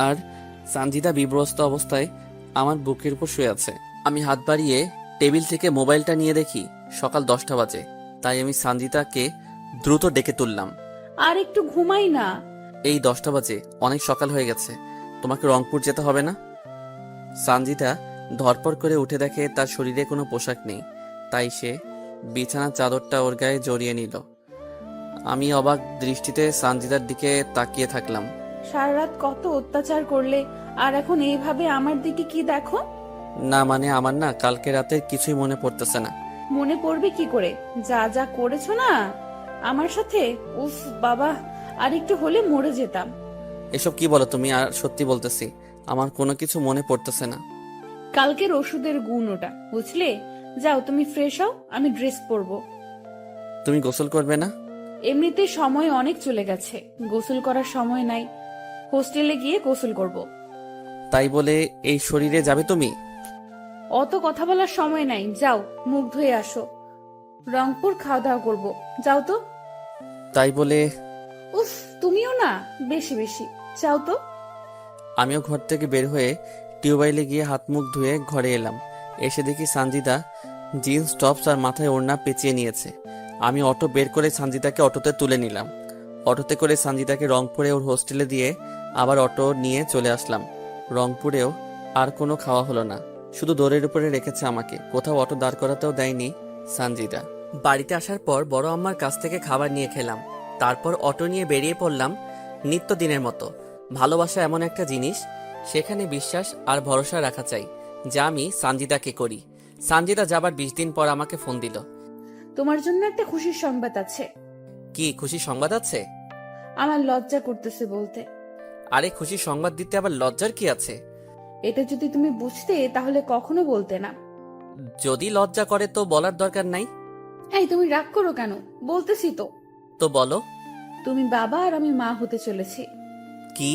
আর সানজিদা বিব্রস্ত অবস্থায় আমার বুকের উপর শুয়ে আছে। আমি হাত বাড়িয়ে টেবিল থেকে মোবাইলটা নিয়ে দেখি সকাল 10টা বাজে। তাই আমি সানজিদাকে দ্রুত ডেকে তুললাম। আর একটু ঘুমাই না। এই 10টা বাজে, অনেক সকাল হয়ে গেছে, তোমাকে রংপুর যেতে হবে না? সানজিদা ধরপড় করে উঠে দেখে তার শরীরে কোনো পোশাক নেই, তাই সে বিছানার চাদরটা ওর গায়ে জড়িয়ে নিল। আমি অবাক দৃষ্টিতে সানজিদার দিকে তাকিয়ে থাকলাম। সারা রাত কত অত্যাচার করলে, আর এখন এইভাবে আমার দিকে কি দেখো? না মানে আমার না কালকে রাতে কিছুই মনে পড়তেছে না। মনে পড়বে কি করে? যা যা করেছো না আমার সাথে, উফ বাবা, আর একটু হলে মরে যেতাম। এসব কি বলো তুমি? আর সত্যি বলতেছি, আমার কোনো কিছু মনে পড়তেছে না। কালকের ওষুধের গুণ ওটা, বুঝলে? যাও তুমি ফ্রেশ হও, আমি ড্রেস পরবো। তুমি গোসল করবে না? এমনিতে সময় অনেক চলে গেছে, গোসল করার সময় নাই। হোস্টেলে গিয়ে গোসল করব। তাই বলে এই শরীরে যাবে তুমি? অত কথা বলার সময় নাই, যাও মুখ ধুয়ে আসো। রংপুর খাওয়া দাওয়া করবো, যাও তো। তাই বলে উফ, তুমিও না বেশি বেশি, যাও তো। আমিও ঘর থেকে বের হয়ে টিউবওয়েলে গিয়ে হাত মুখ ধুয়ে ঘরে এলাম। এসে দেখি সানজিদা জিন্স টপস আর মাথায় ওড়না পেঁচিয়ে নিয়েছে। আমি অটো বের করে সানজিদাকে অটোতে তুলে নিলাম। অটোতে করে সানজিদাকে রংপুরে ওর হোস্টেলে দিয়ে আবার অটো নিয়ে চলে আসলাম। রংপুরেও আর কোনো খাওয়া হলো না, শুধু দৌড়ের উপরে রেখেছে আমাকে, কোথাও অটো দাঁড় করাতেও দেয়নি সানজিদা। বাড়িতে আসার পর বড় আম্মার কাছ থেকে খাবার নিয়ে খেলাম। তারপর অটো নিয়ে বেরিয়ে পড়লাম নিত্যদিনের মতো। ভালোবাসা এমন একটা জিনিস, সেখানে বিশ্বাস আর ভরসা রাখা চাই, যা আমি সানজিদাকে করি। সানজিদা যাবার 20 দিন পর আমাকে ফোন দিল। তোমার জন্য একটা খুশির সংবাদ আছে। কি খুশি সংবাদ আছে? আমার লজ্জা করতেছে বলতে। আরে খুশি সংবাদ দিতে আবার লজ্জার কি আছে? এটা যদি তুমি বুঝতে তাহলে কখনো বলতে না। যদি লজ্জা করে তো বলার দরকার নাই। এই তুমি রাগ করো কেন? বলতেছি তো। তো বলো। তুমি বাবা আর আমি মা হতে চলেছি। কি?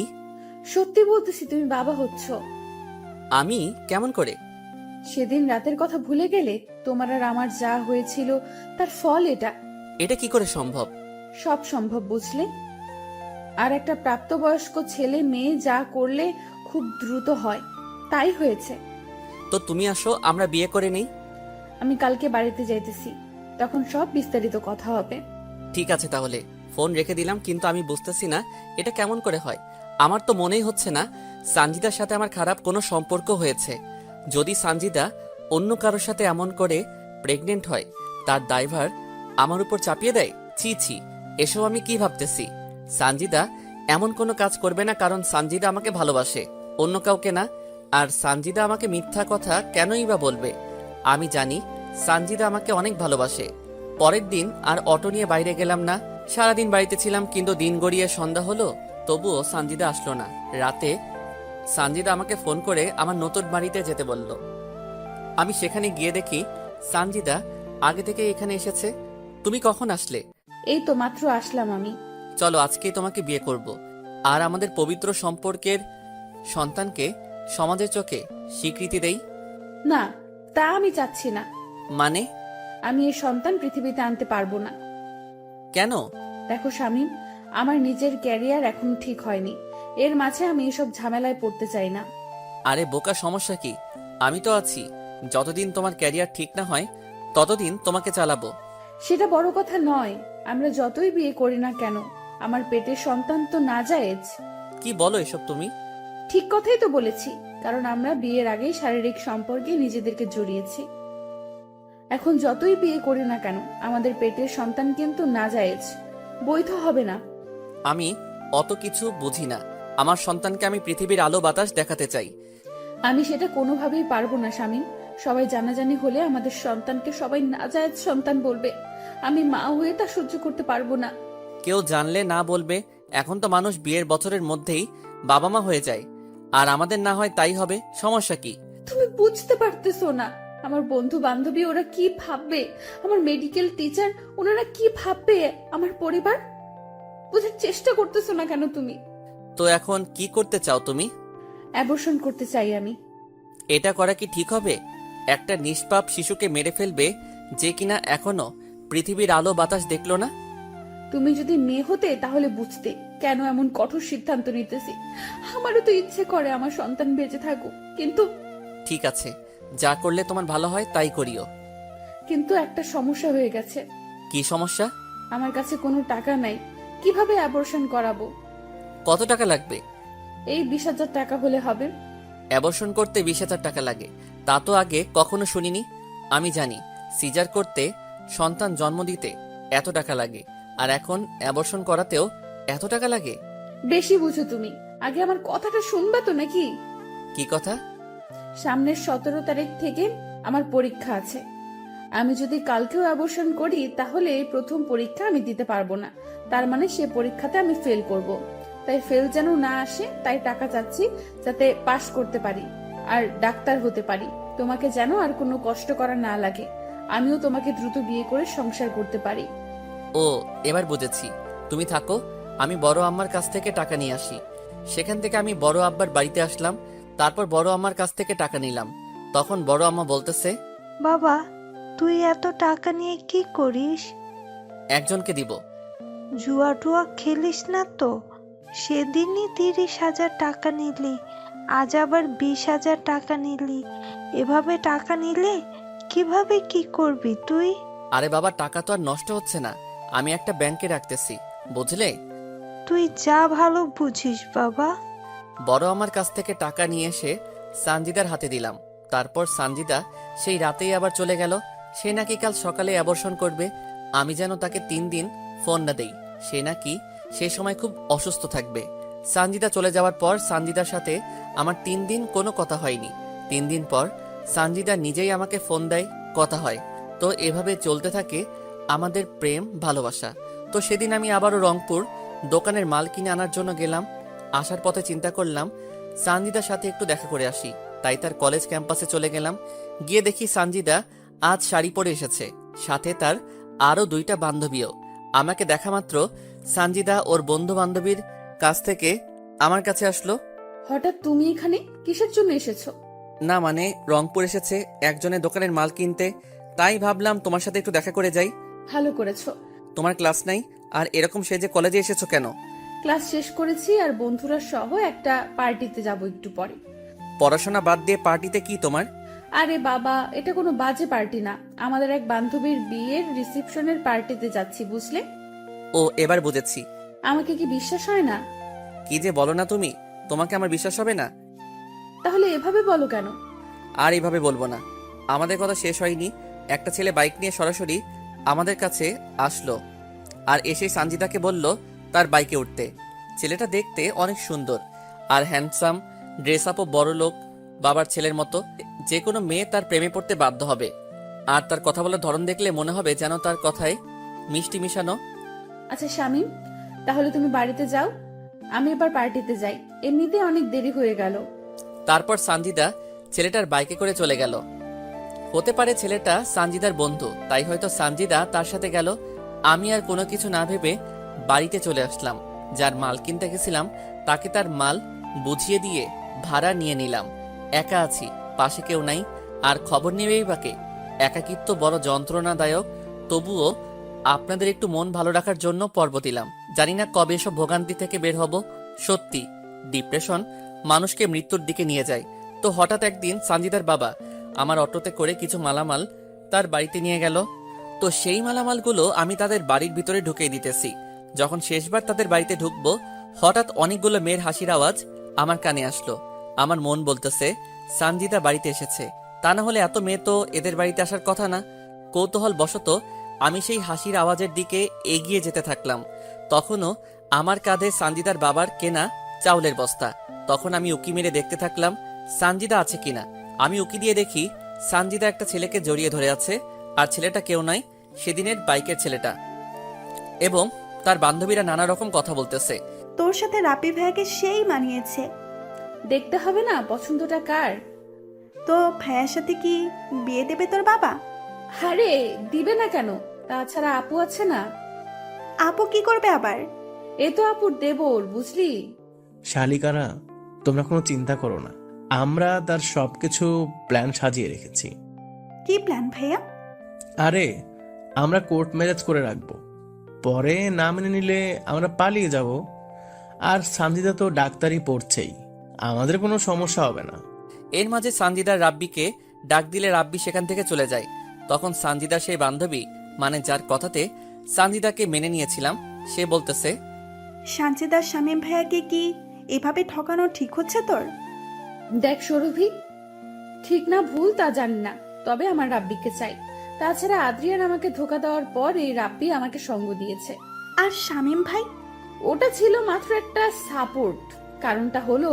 সত্যি বলতেছি, তুমি বাবা হচ্ছ। আমি? কেমন করে? সেদিন রাতের কথা ভুলে গেলে? তোমার আর আমার যা হয়েছিল তার ফল এটা। এটা কি করে সম্ভব? সব সম্ভব, বুঝলে? আর একটা প্রাপ্তবয়স্ক ছেলে মেয়ে যা করলে খুব দ্রুত হয়, তাই হয়েছে। তো তুমি আসো, আমরা বিয়ে করে নেই। আমি কালকে বাড়িতে যাইতেছি, তখন সব বিস্তারিত কথা হবে। ঠিক আছে তাহলে, ফোন রেখে দিলাম। কিন্তু আমি বুঝতেছি না এটা কেমন করে হয়। আমার তো মনেই হচ্ছে না সানজিদার সাথে আমার খারাপ কোনো সম্পর্ক হয়েছে। যদি সানজিদা অন্য কারোর সাথে এমন করে প্রেগনেন্ট হয়, তার দায়ভার আমার উপর চাপিয়ে দেয়। ছি ছি, এসব আমি কি ভাবতেছি? সানজিদা এমন কোনো কাজ করবে না, কারণ সানজিদা আমাকে ভালোবাসে, অন্য কাউকে না। আর সানজিদা আমাকে মিথ্যা কথা কেনই বা বলবে? আমি জানি সানজিদা আমাকে অনেক ভালোবাসে। পরের দিন আর অটো নিয়ে বাইরে গেলাম না। সারাদিন বাড়িতে ছিলাম, কিন্তু দিন গড়িয়ে সন্ধ্যা হলো, তবুও সানজিদা আসলো না। রাতে সানজিদা আমাকে ফোন করে আমার নতুন বাড়িতে যেতে বলল। আমি সেখানে গিয়ে দেখি সানজিদা আগে থেকে এখানে এসেছে। তুমি কখন আসলে? এই তো মাত্র আসলাম আমি। চলো আজকেই তোমাকে বিয়ে করব, আর আমাদের পবিত্র সম্পর্কের সন্তানকে সমাজের চোখে স্বীকৃতি দেই। না, তা আমি চাচ্ছি না। মানে? আমি এই সন্তান পৃথিবীতে আনতে পারবো না। কেন? দেখো শামীম, আমার নিজের ক্যারিয়ার এখন ঠিক হয়নি, এর মাঝে আমি এসব ঝামেলায় পড়তে চাই না। আরে বোকা, সমস্যা কি? আমি তো আছি। যতদিন তোমার ক্যারিয়ার ঠিক না হয় ততদিন তোমাকে চালাবো। সেটা বড় কথা নয়, আমরা যতই বিয়ে করি না কেন আমার পেটের সন্তান তো নাজায়েজ। কি বলো এসব তুমি? ঠিক কথাই তো বলেছি, কারণ আমরা বিয়ের আগেই শারীরিক সম্পর্কে নিজেদেরকে জড়িয়েছি। এখন যতই বিয়ে করি না কেন আমাদের পেটের সন্তান কিন্তু নাজায়েজ, বৈধ হবে না। আমি অত কিছু বুঝি না। আমার সন্তানকে আমি পৃথিবীর আলো বাতাস দেখাতে চাই। আমি সেটা কোনোভাবেই পারবো না শামীম। সবাই জানাজানি হলে আমাদের সন্তানকে সবাই নাজায়েজ সন্তান বলবে। আমি মা হয়ে তা সহ্য করতে পারবো না। কেউ জানলে না বলবে। এখন তো মানুষ বিয়ের বছরের মধ্যেই বাবা মা হয়ে যায়, আর আমাদের না হয় তাই হবে, সমস্যা কি? তুমি বুঝতে পারতেছো না, আমার বন্ধু বান্ধবী ওরা কি ভাববে, আমার মেডিকেল টিচার ওনারা কি ভাববে, আমার পরিবার। বোঝার চেষ্টা করতেছো না কেন তুমি? তো এখন কি করতে চাও তুমি? অ্যাবর্শন করতে চাই আমি। এটা করা কি ঠিক হবে? একটা নিষ্পাপ শিশুকে মেরে ফেলবে, যে কিনা এখনো পৃথিবীর আলো বাতাস দেখলো না। তুমি যদি মেয়ে হতে তাহলে বুঝতে কেন এমন কঠোর সিদ্ধান্ত নিতেছি। আমারও তো ইচ্ছে করে আমার সন্তান বেঁচে থাকুক, কিন্তু ঠিক আছে, যা করলে তোমার ভালো হয় তাই করিও। কিন্তু একটা সমস্যা হয়ে গেছে। কি সমস্যা? আমার কাছে কোনো টাকা নাই, কিভাবে অ্যাবর্শন করাবো? কত টাকা লাগবে? এই 20,000 টাকা হলে হবে। অ্যাবর্শন করতে 20,000 টাকা লাগে? তা তো আগে কখনো শুনিনি। আমি জানি সিজার করতে, সন্তান জন্ম দিতে এত টাকা লাগে। আর এখন অ্যাবর্শন করাতেও এত টাকা লাগে? বেশি বুঝো তুমি, আগে আমার কথাটা শুনবা তো নাকি? কি কথা? সামনের 17 তারিখ থেকে আমার পরীক্ষা আছে। আমি যদি কালকেও অ্যাবর্শন করি তাহলে প্রথম পরীক্ষা আমি দিতে পারবো না, তার মানে সে পরীক্ষাতে আমি ফেল করব। তাই ফেল যেন না আসে, তাই টাকা চাচ্ছি যাতে পাশ করতে পারি আর ডাক্তার হতে পারি। তোমাকে যেন আর কোনো কষ্ট করা না লাগে, আমিও তোমাকে দ্রুত বিয়ে করে সংসার করতে পারি। ও, এবার বুঝেছি। তুমি থাকো, আমি বড় আম্মার কাছ থেকে টাকা নিয়ে আসি। সেখান থেকে আমি বড় আব্বার বাড়িতে আসলাম, তারপর বড় আম্মার কাছ থেকে টাকা নিলাম। তখন বড় আম্মা বলতেছে, বাবা, তুই এত টাকা নিয়ে কি করিস? একজনকে দিব। জুয়া টুয়া খেলিস না তো? সেদিনই 30,000 টাকা নিলি, আজ আবার 20,000 টাকা নিলি। এভাবে টাকা নিলে কিভাবে কি করবি তুই? আরে বাবা, টাকা তো আর নষ্ট হচ্ছে না, আমি একটা ব্যাংকে রাখতেছি, বুঝলে? তুই যা ভালো বুঝিস বাবা। বড় আমার কাছ থেকে টাকা নিয়ে এসে সানজিদার হাতে দিলাম। তারপর সানজিদা সেই রাতেই আবার চলে গেল। সে নাকি কাল সকালে অ্যাবর্শন করবে। আমি যেন তাকে 3 দিন ফোন না দেই, সে নাকি সে সময় খুব অসুস্থ থাকবে। সানজিদা চলে যাওয়ার পর সানজিদার সাথে আমার 3 দিন কোনো কথা হয়নি। 3 দিন পর সানজিদা নিজেই আমাকে ফোন দেয়, কথা হয়। তো এভাবে চলতে থাকে আমাদের প্রেম ভালোবাসা। তো সেদিন আমি আবারও রংপুর দোকানের মাল কিনে আনার জন্য গেলাম। আসার পথে চিন্তা করলাম সানজিদার সাথে একটু দেখা করে আসি, তাই তার কলেজ ক্যাম্পাসে চলে গেলাম। গিয়ে দেখি সানজিদা আজ শাড়ি পরে এসেছে, সাথে তার আরো 2টা বান্ধবীও। আমাকে দেখা মাত্র সানজিদা ওর বন্ধু বান্ধবীর কাছ থেকে আমার কাছে আসলো। হঠাৎ তুমি এখানে কিসের জন্য এসেছো? না মানে, রংপুর এসেছে একজনের দোকানের মাল কিনতে, তাই ভাবলাম তোমার সাথে একটু দেখা করে যাই। ভালো করেছো। তোমার ক্লাস নাই, আর এরকম সেজে কলেজে এসেছো কেন? ক্লাস শেষ করেছি আর বন্ধুরা সহ একটা পার্টিতে যাব একটু পরে। পড়াশোনা বাদ দিয়ে পার্টিতে কি তোমার? আরে বাবা, এটা কোনো বাজে পার্টি না, আমাদের এক বান্ধবীর বিয়ের রিসেপশনের পার্টিতে যাচ্ছি, বুঝলে? ও, এবার বুঝেছি। আমাকে কি বিশ্বাস হয় না? কি যে বলো না তুমি, তোমাকে আমার বিশ্বাস হবে না? তাহলে এভাবে বলো কেন? আর এইভাবে বলবো না। আমাদের কথা শেষ হয়নি, একটা ছেলে বাইক নিয়ে সরাসরি আমাদের কাছে আসলো আর এসে সানজিদাকে বলল তার বাইকে উঠতে। ছেলেটা দেখতে অনেক সুন্দর আর হ্যান্ডসাম, ড্রেস আপও বড় লোক বাবার ছেলের মতো। যে কোনো মেয়ে তার প্রেমে পড়তে বাধ্য হবে। আর তার কথা বলার ধরন দেখলে মনে হবে যেন তার কথায় মিষ্টি মিশানো। আচ্ছা শামিম, তাহলে তুমি বাড়িতে যাও, আমি এবার পার্টিতে যাই, এমনিতে অনেক দেরি হয়ে গেল। তারপর সানজিদা ছেলেটার বাইকে করে চলে গেল। হতে পারে ছেলেটা সানজিদার বন্ধু, তাই হয়তো সানজিদা তার সাথে গেল। আমি আর কোনো কিছু না ভেবে বাড়িতে চলে আসলাম। যার মাল কিনতে গেছিলাম তাকে তার মাল বুঝিয়ে দিয়ে ভাড়া নিয়ে নিলাম। একা আছি, পাশে কেউ নাই, আর খবর নেবেই বাকে। একাকিত্ব বড় যন্ত্রণাদায়ক, তবুও আপনাদের একটু মন ভালো রাখার জন্য পর্ব দিলাম। জানি না কবে এসব ভোগান্তি থেকে বের হব। সত্যি, ডিপ্রেশন মানুষকে মৃত্যুর দিকে নিয়ে যায়। তো হঠাৎ একদিন সানজিদার বাবা আমার অটোতে করে কিছু মালামাল তার বাড়িতে নিয়ে গেল। তো সেই মালামালগুলো আমি তাদের বাড়ির ভিতরে ঢুকিয়ে দিতেছি। যখন শেষবার তাদের বাড়িতে ঢুকবো, হঠাৎ অনেকগুলো মেয়ের হাসির আওয়াজ আমার কানে আসলো। আমার মন বলতেছে সানজিদা বাড়িতে এসেছে, তা না হলে এত মেয়ে তো এদের বাড়িতে আসার কথা না। কৌতূহল বশত আমি সেই হাসির আওয়াজের দিকে এগিয়ে যেতে থাকলাম। তখনও আমার কাঁধে সানজিদার বাবার কেনা চাউলের বস্তা। তখন আমি উকি মেরে দেখতে থাকলাম সানজিদা আছে কিনা। আমি উকি দিয়ে দেখি সানজিদা একটা ছেলেকে জড়িয়ে ধরে আছে, আর ছেলেটা কেউ নয়, সেদিনের বাইকের ছেলেটা। এবং তার বান্ধবীরা নানা রকম কথা বলতেছে। তোর সাথে রাপি ভাইয়াকে সেই মানিয়েছে। দেখতে হবে না পছন্দটা কার। তো ভাইয়ার সাথে কি বিয়ে দেবে তোর বাবা? আরে দিবে না কেন, তাছাড়া আপু আছে না। আপু কি করবে আবার? এ তো আপুর দেবর, বুঝলি? শালিকারা, তোমরা কোনো চিন্তা করো না, আমরা তার সবকিছু প্ল্যান সাজিয়ে রেখেছি। কি প্ল্যান ভাইয়া? আরে, আমরা কোর্ট ম্যারেজ করে রাখবো, পরে না মেনে নিলে আমরা পালিয়ে যাব। আর সানজিদা তো ডাক্তারি পড়ছেই, আমাদের কোনো সমস্যা হবে না। এর মাঝে সানজিদার রাব্বিকে ডাক দিলে রাব্বি সেখান থেকে চলে যায়। তখন সানজিদার সেই বান্ধবী, মানে যার কথাতে সানজিদাকে মেনে নিয়েছিলাম, সে বলতেছে, সানজিদার শামীম ভাইয়াকে কি এভাবে ঠকানো ঠিক হচ্ছে তোর? দেখ সৌরভী, ঠিক না ভুল তা জানি না, তবে আমার রাব্বিকে চাই। তাছাড়া আদ্রিয়ান আমাকে ধোকা দেওয়ার পর এই রাব্বি আমাকে সঙ্গ দিয়েছে। আর শামীম ভাই? ওটা ছিল মাত্র একটা সাপোর্ট। কারণটা হলো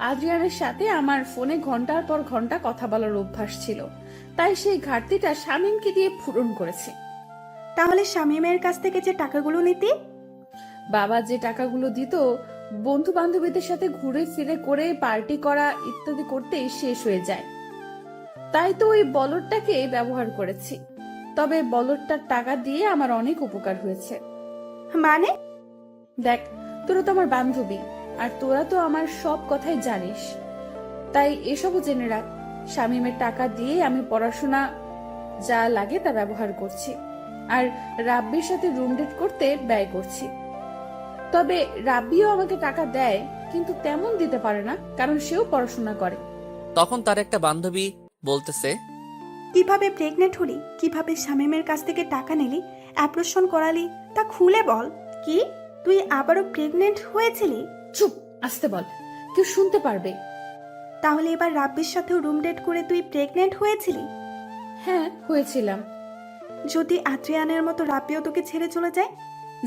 আদ্রিয়ানের সাথে আমার ফোনে ঘন্টার পর ঘন্টা কথা বলার অভ্যাস ছিল, তাই সেই ঘাটতিটা শামীমকে দিয়ে পূরণ করেছি। তাহলে শামীমের কাছ থেকে যে টাকাগুলো নিতি? বাবা যে টাকাগুলো দিত বন্ধু বান্ধবীদের সাথে ঘুরে ফিরে করে পার্টি করা ইত্যাদি করতেই শেষ হয়ে যায়, তাই তো ওই বলদটাকে ব্যবহার করেছি। তবে বলদটার টাকা দিয়ে আমার অনেক উপকার হয়েছে। মানে? দেখ, তোরা তো আমার বান্ধবী, আর তোরা তো আমার সব কথাই জানিস, তাই এসবও জেনে রাখ। শামীমের টাকা দিয়ে আমি পড়াশোনা যা লাগে তা ব্যবহার করছি, আর রাব্বির সাথে রুম ডেট করতে ব্যয় করছি। তবে রাব্বিও আমাকে টাকা দেয়, কিন্তু তেমন দিতে পারে না, কারণ সেও পড়াশোনা করে। তখন তার একটা বান্ধবী বলতেছে, কিভাবে প্রেগনেন্ট হলি, কিভাবে শামীমের কাছ থেকে টাকা নিলি, অ্যাপ্রোশন করালি, তা খুলে বল। কি, তুই আবারও প্রেগনেন্ট হয়েছিলি? চুপ, আসতে বল, কেউ শুনতে পারবে। তাহলে এবার রাব্বির সাথেও রুম ডেট করে তুই প্রেগনেন্ট হয়েছিলি? হ্যাঁ, হয়েছিলাম। যদি আদ্রিয়ানের মতো রাব্বিও তোকে ছেড়ে চলে যায়?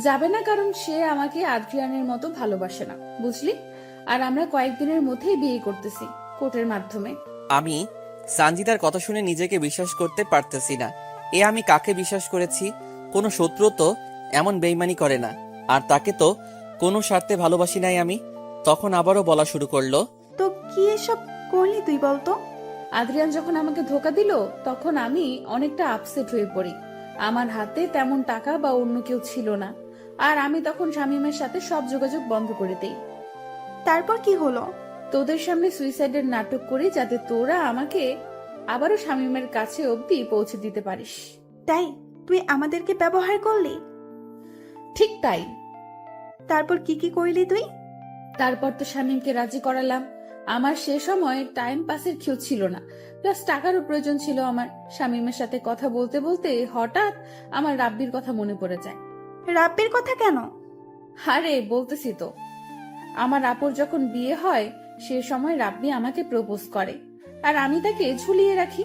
যাবে না, কারণ সে আমাকে আদ্রিয়ানের মতো ভালোবাসে না, বুঝলি? আর আমরা কয়েকদিনের মধ্যেই বিয়ে করতেছি, কোর্টের মাধ্যমে। আমি সানজিদার কথা শুনে নিজেকে বিশ্বাস করতে পারতেছি না। আমি কাকে বিশ্বাস করেছি? কোনো শত্রু তো এমন বেইমানি করে না, আর তাকে তো কোনো স্বার্থে ভালোবাসি নাই আমি। তখন আবারও বলা শুরু করলো, তো কি এসব করলি তুই বলতো? আদ্রিয়ান যখন আমাকে ধোকা দিল, তখন আমি অনেকটা আপসেট হয়ে পড়ি। আমার হাতে তেমন টাকা বা অন্য কেউ ছিল না, আর আমি তখন শামীমের সাথে সব যোগাযোগ বন্ধ করে দেই। তারপর কি হলো? তোদের সামনে সুইসাইডের নাটক করি, যাতে তোরা আমাকে আবারও শামীমের কাছে অবধি পৌঁছে দিতে পারিস। তাই তুই আমাদেরকে ব্যবহার করলি? ঠিক তাই। তারপর কি কি করলি তুই? তারপর তো শামীমকে রাজি করালাম। আমার সে সময় টাইম পাসের কেউ ছিল না, প্লাস টাকারও প্রয়োজন ছিল আমার। শামীমের সাথে কথা বলতে বলতে হঠাৎ আমার রাব্বির কথা মনে পড়ে যায়। রাব্বির কথা কেন? আরে বলতেছি তো, আমার আপুর যখন বিয়ে হয় সে সময় রাব্বি আমাকে প্রপোজ করে, আর আমি তাকে ঝুলিয়ে রাখি।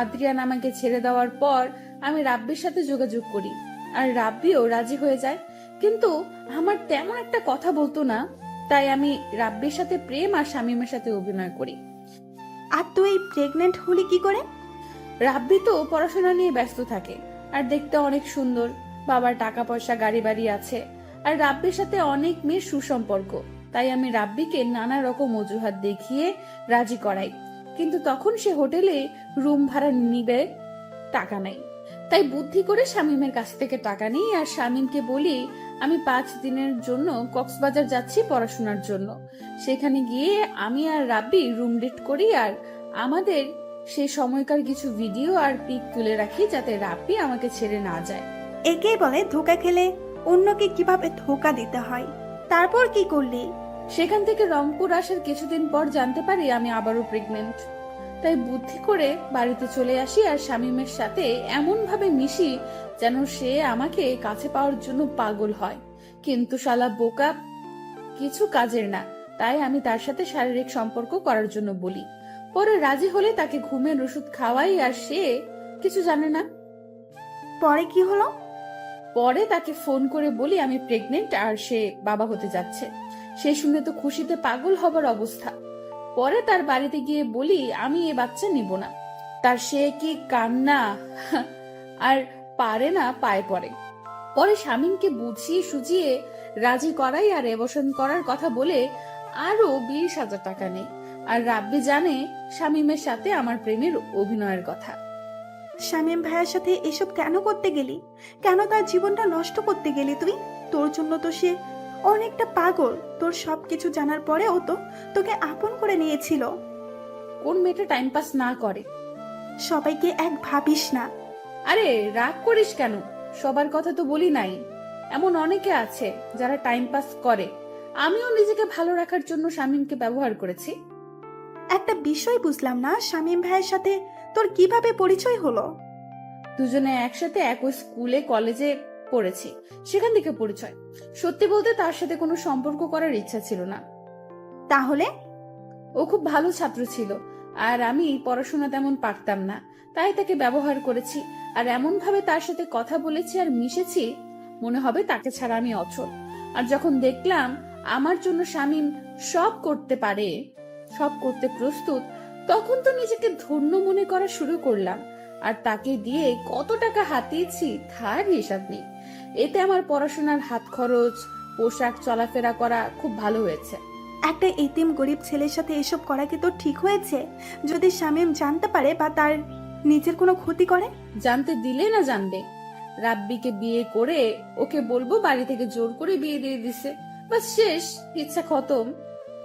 আদ্রিয়ান আমাকে ছেড়ে দেওয়ার পর আমি রাব্বির সাথে যোগাযোগ করি, আর রাব্বিও রাজি হয়ে যায়। কিন্তু আমার তেমন একটা কথা বলতো না, তাই আমি রাব্বির সাথে প্রেম আর শামীমের সাথে অভিনয় করি। আর তুই প্রেগনেন্ট হলি কি করে? রাব্বি তো পড়াশোনা নিয়ে ব্যস্ত থাকে, আর দেখতে অনেক সুন্দর। বাবার টাকা পয়সা গাড়ি বাড়ি আছে, আর রাব্বির সাথে অনেক মেয়ের সুসম্পর্ক, তাই আমি রাব্বিকে নানা রকম অজুহাত দেখিয়ে রাজি করাই। কিন্তু তখন সে হোটেলে রুম ভাড়া নিবে, টাকা নাই। তাই বুদ্ধি করে শামীমের কাছ থেকে টাকা নিই, আর শামীমকে বলি আমি 5 দিনের জন্য কক্সবাজার যাচ্ছি পড়াশোনার জন্য। সেখানে গিয়ে আমি আর রাব্বি রুম ডেট করি, আর আমাদের সেই সময়কার কিছু ভিডিও আর পিক তুলে রাখি, যাতে রাব্বি আমাকে ছেড়ে না যায়। একেই বলে ধোকা খেলে অন্যকে কিভাবে ধোকা দিতে হয়। তারপর কি করলি? সেখান থেকে রংপুর আসার কিছুদিন পর জানতে পারি আমি আবারও প্রেগনেন্ট। তাই বুদ্ধি করে বাড়িতে চলে আসি, আর শামীমের সাথে এমন ভাবে মিশি যেন সে আমাকে কাছে পাওয়ার জন্য পাগল হয়। কিন্তু শালা বোকা, কিছু কাজের না। তাই আমি তার সাথে শারীরিক সম্পর্ক করার জন্য বলি। পরে রাজি হলে তাকে ঘুমের ওষুধ খাওয়াই, আর সে কিছু জানে না। পরে কি হলো? পরে তাকে ফোন করে বলি আমি প্রেগনেন্ট আর সে বাবা হতে যাচ্ছে। সে শুনে তো খুশিতে পাগল হবার অবস্থা। পরে তার বাড়িতে গিয়ে বলি আমি এ বাচ্চা নিব না। তার সে কি কান্না, আর পারে না, পায়ে পড়ে। পরে শামীমকে বুঝিয়ে সুজিয়ে রাজি করাই, আর এবসন করার কথা বলে আরো 20,000 টাকা নেই। আর রাব্বি জানে শামীমের সাথে আমার প্রেমের অভিনয়ের কথা। শামীম ভাইয়ের সাথে এসব কেন করতে গেলি? কেন তার জীবনটা নষ্ট করতে গেলি তুই? তোর জন্য তো সে অনেকটা পাগল। তোর সবকিছু জানার পরেও তো তোকে আপন করে নিয়েছিল। কোন মেয়েটা টাইম পাস না করে? সবাইকে এক ভাবিস না। আরে রাগ করিস কেন? সবার কথা তো বলি নাই। এমন অনেকে আছে যারা টাইম পাস করে। আমিও নিজেকে ভালো রাখার জন্য শামীমকে ব্যবহার করেছি। একটা বিষয় বুঝলাম না, শামীম ভাইয়ের সাথে তোর কিভাবে পরিচয় হলো? দুজনে একসাথে একই স্কুলে কলেজে পড়েছি, সেখান থেকে পরিচয়। সত্যি বলতে তার সাথে কোনো সম্পর্ক করার ইচ্ছা ছিল না। তাহলে? ও খুব ভালো ছাত্র ছিল, আর আমি পড়াশোনা তেমন পারতাম না, তাই তাকে ব্যবহার করেছি। আর এমন ভাবে তার সাথে কথা বলেছি আর মিশেছি, মনে হবে তাকে ছাড়া আমি অচল। আর যখন দেখলাম আমার জন্য শামীম সব করতে পারে, সব করতে প্রস্তুত, তখন তো নিজেকে ধন্য মনে করা শুরু করলাম। আর তাকে দিয়ে কত টাকা হাতিয়েছি তার হিসাব নেই। এতে আমার পড়াশোনার হাত খরচ, পোশাক, চলাফেরা করা খুব ভালো হয়েছে। একটা এতিম গরিব ছেলের সাথে এসব করা কি তোর ঠিক হয়েছে? যদি শামীম জানতে পারে বা তার নিজের কোনো ক্ষতি করে? জানতে দিলে না জানবে? রাব্বিকে বিয়ে করে ওকে বলবো বাড়ি থেকে জোর করে বিয়ে দিয়ে দিছে, বাস শেষ, ইচ্ছা খতম।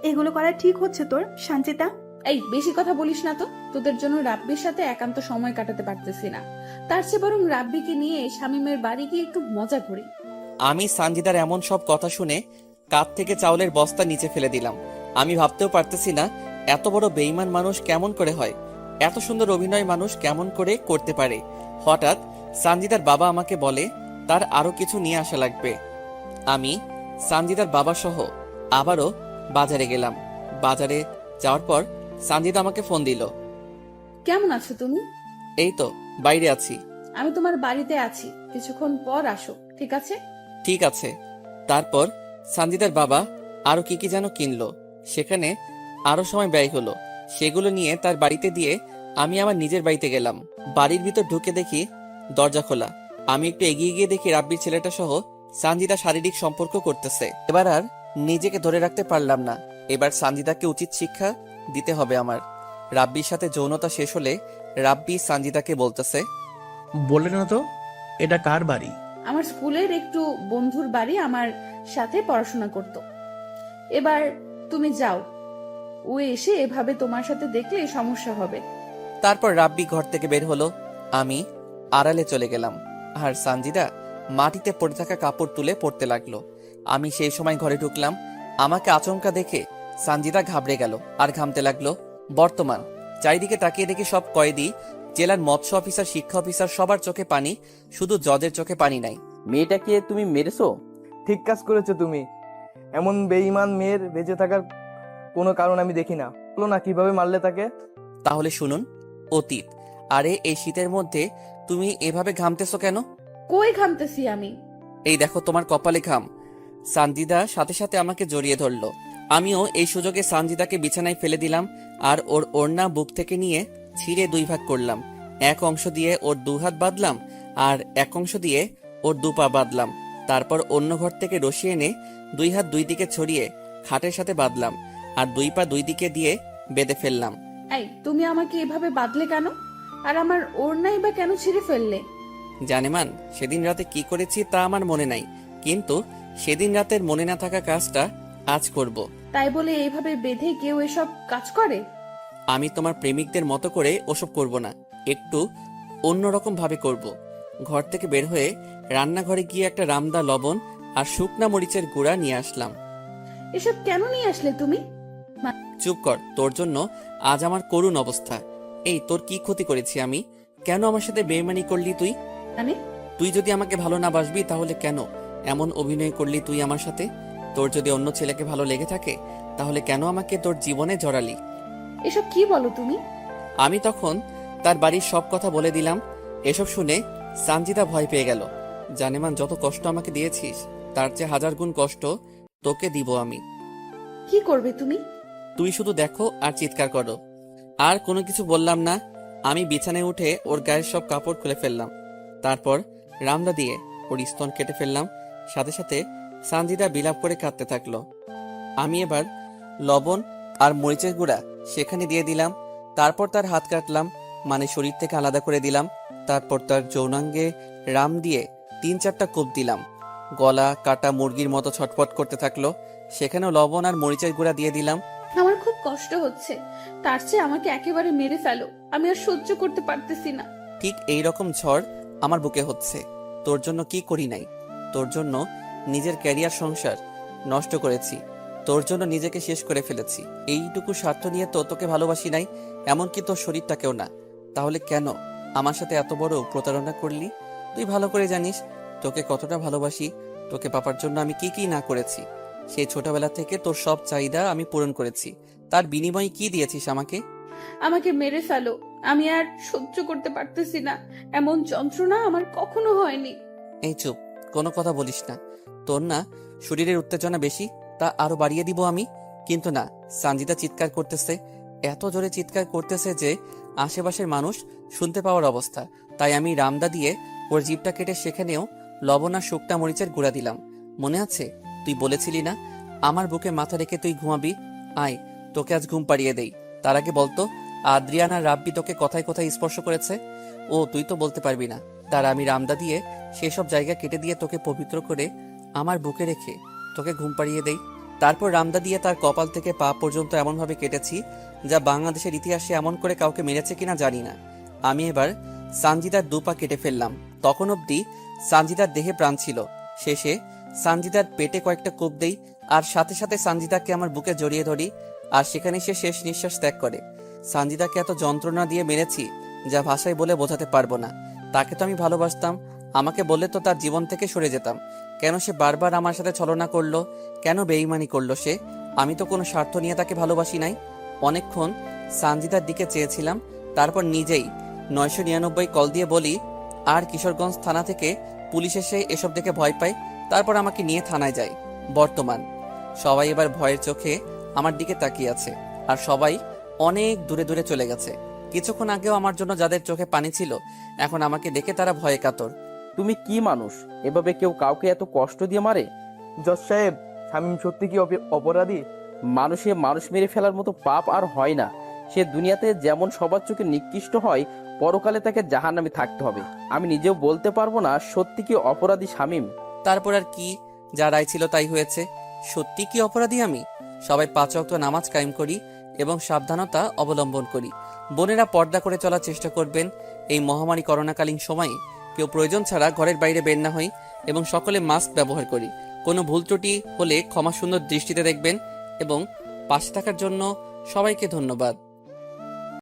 এগুলো করা ঠিক হচ্ছে তোর, সঞ্চিতা? এই বেশি কথা বলিস না তো। তোদের জন্য রাব্বির সাথে একান্ত সময় কাটাতে পারতেছি না, তার চেয়ে বরং রাব্বিকে নিয়ে শামীমের বাড়ি গিয়ে একটু মজা করি। আমি সানজিদার এমন সব কথা শুনে কাঁধ থেকে চাউলের বস্তা নিচে ফেলে দিলাম। আমি ভাবতেও পারতেছি না এত বড় বেঈমান মানুষ কেমন করে হয়, এত সুন্দর অভিনয় মানুষ কেমন করে করতে পারে। হঠাৎ সানজিদার বাবা আমাকে বলে তার আরো কিছু নিয়ে আসা লাগবে। আমি সানজিদার বাবা সহ আবারও বাজারে গেলাম। বাজারে যাওয়ার পর সানজিদা আমাকে ফোন দিল। কেমন আছো তুমি? এই তো বাইরে আছি। আমি তোমার বাড়িতে আছি, কিছুক্ষণ পর আসো, ঠিক আছে? ঠিক আছে। তারপর সানজিদার বাবা আরো কি কি যেন কিনলো, সেখানে আরো সময় ব্যয় হলো। সেগুলো নিয়ে তার বাড়িতে দিয়ে আমি আমার নিজের বাড়িতে গেলাম। বাড়ির ভিতর ঢুকে দেখি দরজা খোলা। আমি একটু এগিয়ে গিয়ে দেখি রাব্বির ছেলেটা সহ সানজিদা শারীরিক সম্পর্ক করতেছে। এবার আর নিজেকে ধরে রাখতে পারলাম না। এবার সানজিদাকে উচিত শিক্ষা দিতে হবে আমার। রাব্বির সাথে যৌনতা শেষ হলে রাব্বি সানজিদাকে বলতেছে, বলে না তো এটা কার বাড়ি? আমার স্কুলের একটু বন্ধুর বাড়ি, আমার সাথে পড়াশোনা করত। এবার তুমি যাও, ও এসে এভাবে তোমার সাথে দেখলে সমস্যা হবে। তারপর রাব্বি ঘর থেকে বের হলো। আমি আড়ালে চলে গেলাম আর সানজিদা মাটিতে পড়ে থাকা কাপড় তুলে পড়তে লাগলো। আমি সেই সময় ঘরে ঢুকলাম। আমাকে আচমকা দেখে সানজিদা ঘাবড়ে গেল আর ঘামতে লাগলো। বর্তমান চারিদিকে তাকিয়ে দেখি সব কয়েদি, জেলার মৎস্য অফিসার, শিক্ষা অফিসার, সবার চোখে পানি, শুধু জজের চোখে পানি নাই। মেয়েটাকে তুমি মেরেছো? ঠিক কাজ করেছো তুমি। এমন বেঈমান মেয়ের বেঁচে থাকার কোনো কারণ আমি দেখি না। বলো না কিভাবে মারলে তাকে? তাহলে শুনুন, অতীত। আরে এই শীতের মধ্যে তুমি এভাবে ঘামতেছো কেন? কই ঘামতেছি আমি? এই দেখো তোমার কপালে ঘাম। সানজিদা সাথে সাথে আমাকে জড়িয়ে ধরলো। আমিও এই সুযোগে সানজিদাকে বিছানায় ফেলে দিলাম আর ওর ওড়না বুক থেকে নিয়ে ছিঁড়ে দুই ভাগ করলাম। এক অংশ দিয়ে ওর দুহাত বাঁধলাম আর এক অংশ দিয়ে ওর দুপা বাঁধলাম। তারপর অন্য ঘর থেকে রশি এনে দুই হাত দুই দিকে ছড়িয়ে খাটের সাথে বাঁধলাম আর দুই পা দুই দিকে দিয়ে বেঁধে ফেললাম। এই তুমি আমাকে এভাবে বাঁধলে কেন? আর আমার ওড়নাই বা কেন ছিঁড়ে ফেললে? জানেমান, সেদিন রাতে কি করেছি তা আমার মনে নাই, কিন্তু সেদিন রাতের মনে না থাকা কাজটা আজ করব। তাই বলে এইভাবে বেঁধে কেউ এসব কাজ করে? আমি তোমার প্রেমিকদের মতো করে ওসব করব না, একটু অন্যরকম ভাবে করব। ঘর থেকে বের হয়ে রান্নাঘরে গিয়ে একটা রামদা লবণ আর শুকনা মরিচের গুঁড়া নিয়ে আসলাম। এসব কেন নিয়ে আসলে তুমি? চুপ কর, তোর জন্য আজ আমার করুণ অবস্থা। এই তোর কি ক্ষতি করেছি আমি? কেন আমার সাথে বেইমানি করলি তুই? মানে? তুই যদি আমাকে ভালো না বাসবি তাহলে কেন এমন অভিনয় করলি তুই আমার সাথে? তোর যদি অন্য ছেলেকে ভালো লেগে থাকে তাহলে কেন আমাকে তোর জীবনে জড়ালি? এসব কি বলো তুমি? আমি তখন তার বাড়ির সব কথা বলে দিলাম। এসব শুনে সানজিদা ভয় পেয়ে গেল। জানেমান, যত কষ্ট আমাকে দিয়েছিস তার চেয়ে 1000 গুণ কষ্ট তোকে দিব আমি। কি করবে তুমি? তুই শুধু দেখো আর চিৎকার করো। আর কোনো কিছু বললাম না। আমি বিছানায় উঠে ওর গায়ের সব কাপড় খুলে ফেললাম। তারপর রামদা দিয়ে ওর স্তন কেটে ফেললাম। সাথে সাথে সানজিদা বিলাপ করে কাঁদতে থাকলো। আমি এবার লবণ আর মরিচের গুঁড়া সেখানে দিয়ে দিলাম। তারপর তার হাত কাটলাম, মানে শরীর থেকে আলাদা করে দিলাম। তারপর তার যৌনাঙ্গে রাম দিয়ে 3-4টা কোপ দিলাম। গলা কাটা মুরগির মতো ছটফট করতে থাকলো। সেখানেও লবণ আর মরিচের গুঁড়া দিয়ে দিলাম। আমার খুব কষ্ট হচ্ছে, তার চেয়ে আমাকে একেবারে মেরে ফেলো, আমি আর সহ্য করতে পারতেছি না। ঠিক এই রকম ঝড় আমার বুকে হচ্ছে। তোর জন্য কি করি নাই? তোর জন্য নিজের ক্যারিয়ার, সংসার নষ্ট করেছি। তোর জন্য নিজেকে শেষ করে ফেলেছি। এইটুকু স্বার্থ নিয়ে তো তোকে ভালোবাসি নাই, এমনকি তোর শরীরটাকেও না। তাহলে কেন আমার সাথে এত বড় প্রতারণা করলি? তুই ভালো করে জানিস তোকে কতটা ভালোবাসি। তোকে পাবার জন্য আমি কি কি না করেছি। সেই ছোটবেলা থেকে তোর সব চাহিদা আমি পূরণ করেছি। তার বিনিময়ে কি দিয়েছিস আমাকে? আমাকে মেরে ফেলো, আমি আর সহ্য করতে পারতেছি না। এমন যন্ত্রণা আমার কখনো হয়নি। এই চুপ, কোনো কথা বলিস না। তোর না শরীরের উত্তেজনা বেশি, তা আরো বাড়িয়ে দিব আমি। কিন্তু না, সানজিদা চিৎকার করতেছে, এত জোরে চিৎকার করতেছে যে আশেপাশের মানুষ শুনতে পাওয়ার অবস্থা। তাই আমি রামদা দিয়ে ওর জিভটা কেটে সেখানেও লবণ আর শুকনা মরিচের গুঁড়া দিলাম। মনে আছে তুই বলেছিলি না আমার বুকে মাথা রেখে তুই ঘুমাবি? আয়, তোকে আজ ঘুম পাড়িয়ে দেই। তার আগে বলতো, আদ্রিয়ান আর রাব্বি তোকে কথায় কথায় স্পর্শ করেছে? ও তুই তো বলতে পারবি না। তার আমি রামদা দিয়ে সেসব জায়গা কেটে দিয়ে তোকে পবিত্র করে আমার বুকে রেখে তোকে ঘুম পাড়িয়ে দেই। তারপর রামদা দিয়ে তার কপাল থেকে পা পর্যন্ত এমনভাবে কেটেছি যা বাংলাদেশের ইতিহাসে এমন করে কাউকে মেরেছে কিনা জানি না। আমি এবার সানজিদার দুপা কেটে ফেললাম। তখন অবধি সানজিদার দেহে প্রাণ ছিল। শেষে সানজিদার পেটে কয়েকটা কোপ দেই, আর সাথে সাথে সানজিদাকে আমার বুকে জড়িয়ে ধরি, আর সেখানে সে শেষ নিঃশ্বাস ত্যাগ করে। সানজিদাকে এত যন্ত্রণা দিয়ে মেরেছি যা ভাষায় বলে বোঝাতে পারবো না। তাকে তো আমি ভালোবাসতাম, আমাকে বললে তো তার জীবন থেকে সরে যেতাম। কেন সে বারবার আমার সাথে ছলনা করলো? কেন বেইমানি করলো সে? আমি তো কোনো স্বার্থ নিয়ে তাকে ভালোবাসি নাই। অনেকক্ষণ সানজিদার দিকে চেয়েছিলাম, তারপর নিজেই 999 কল দিয়ে বলি, আর কিশোরগঞ্জ থানা থেকে পুলিশ এসে এসব দেখে ভয় পায়, তারপর আমাকে নিয়ে থানায় যায়। বর্তমান সবাই এবার ভয়ের চোখে আমার দিকে তাকিয়ে আছে, আর সবাই অনেক দূরে দূরে চলে গেছে। কিছুক্ষণ আগেও আমার জন্য যাদের চোখে পানি ছিল, এখন আমাকে দেখে তারা ভয়ে কাতর। তুমি কি মানুষ? এভাবে কেউ কাউকে এত কষ্ট দিয়ে মারে? জজ সাহেব, শামীম সত্যি কি অপরাধী? মানুষ মেরে ফেলার মতো পাপ আর হয় না। সে দুনিয়াতে যেমন সবার চোখে নিকৃষ্ট হয়, পরকালে তাকে জাহান্নামে থাকতে হবে। আমি নিজেও বলতে পারবো না সত্যি কি অপরাধী শামীম। তারপর আর কি, যা রায় ছিল তাই হয়েছে। সত্যি কি অপরাধী আমি? সবাই 5 ওয়াক্ত নামাজ কায়েম করি এবং সাবধানতা অবলম্বন করি। বোনেরা পর্দা করে চলার চেষ্টা করবেন। এই মহামারী করোনাকালীন সময়ে কেউ প্রয়োজন ছাড়া ঘরের বাইরে বের না হই, এবং সকলে মাস্ক ব্যবহার করি। কোনো ভুল ত্রুটি হলে ক্ষমা সুন্দর দৃষ্টিতে দেখবেন, এবং পাশে থাকার জন্য সবাইকে ধন্যবাদ।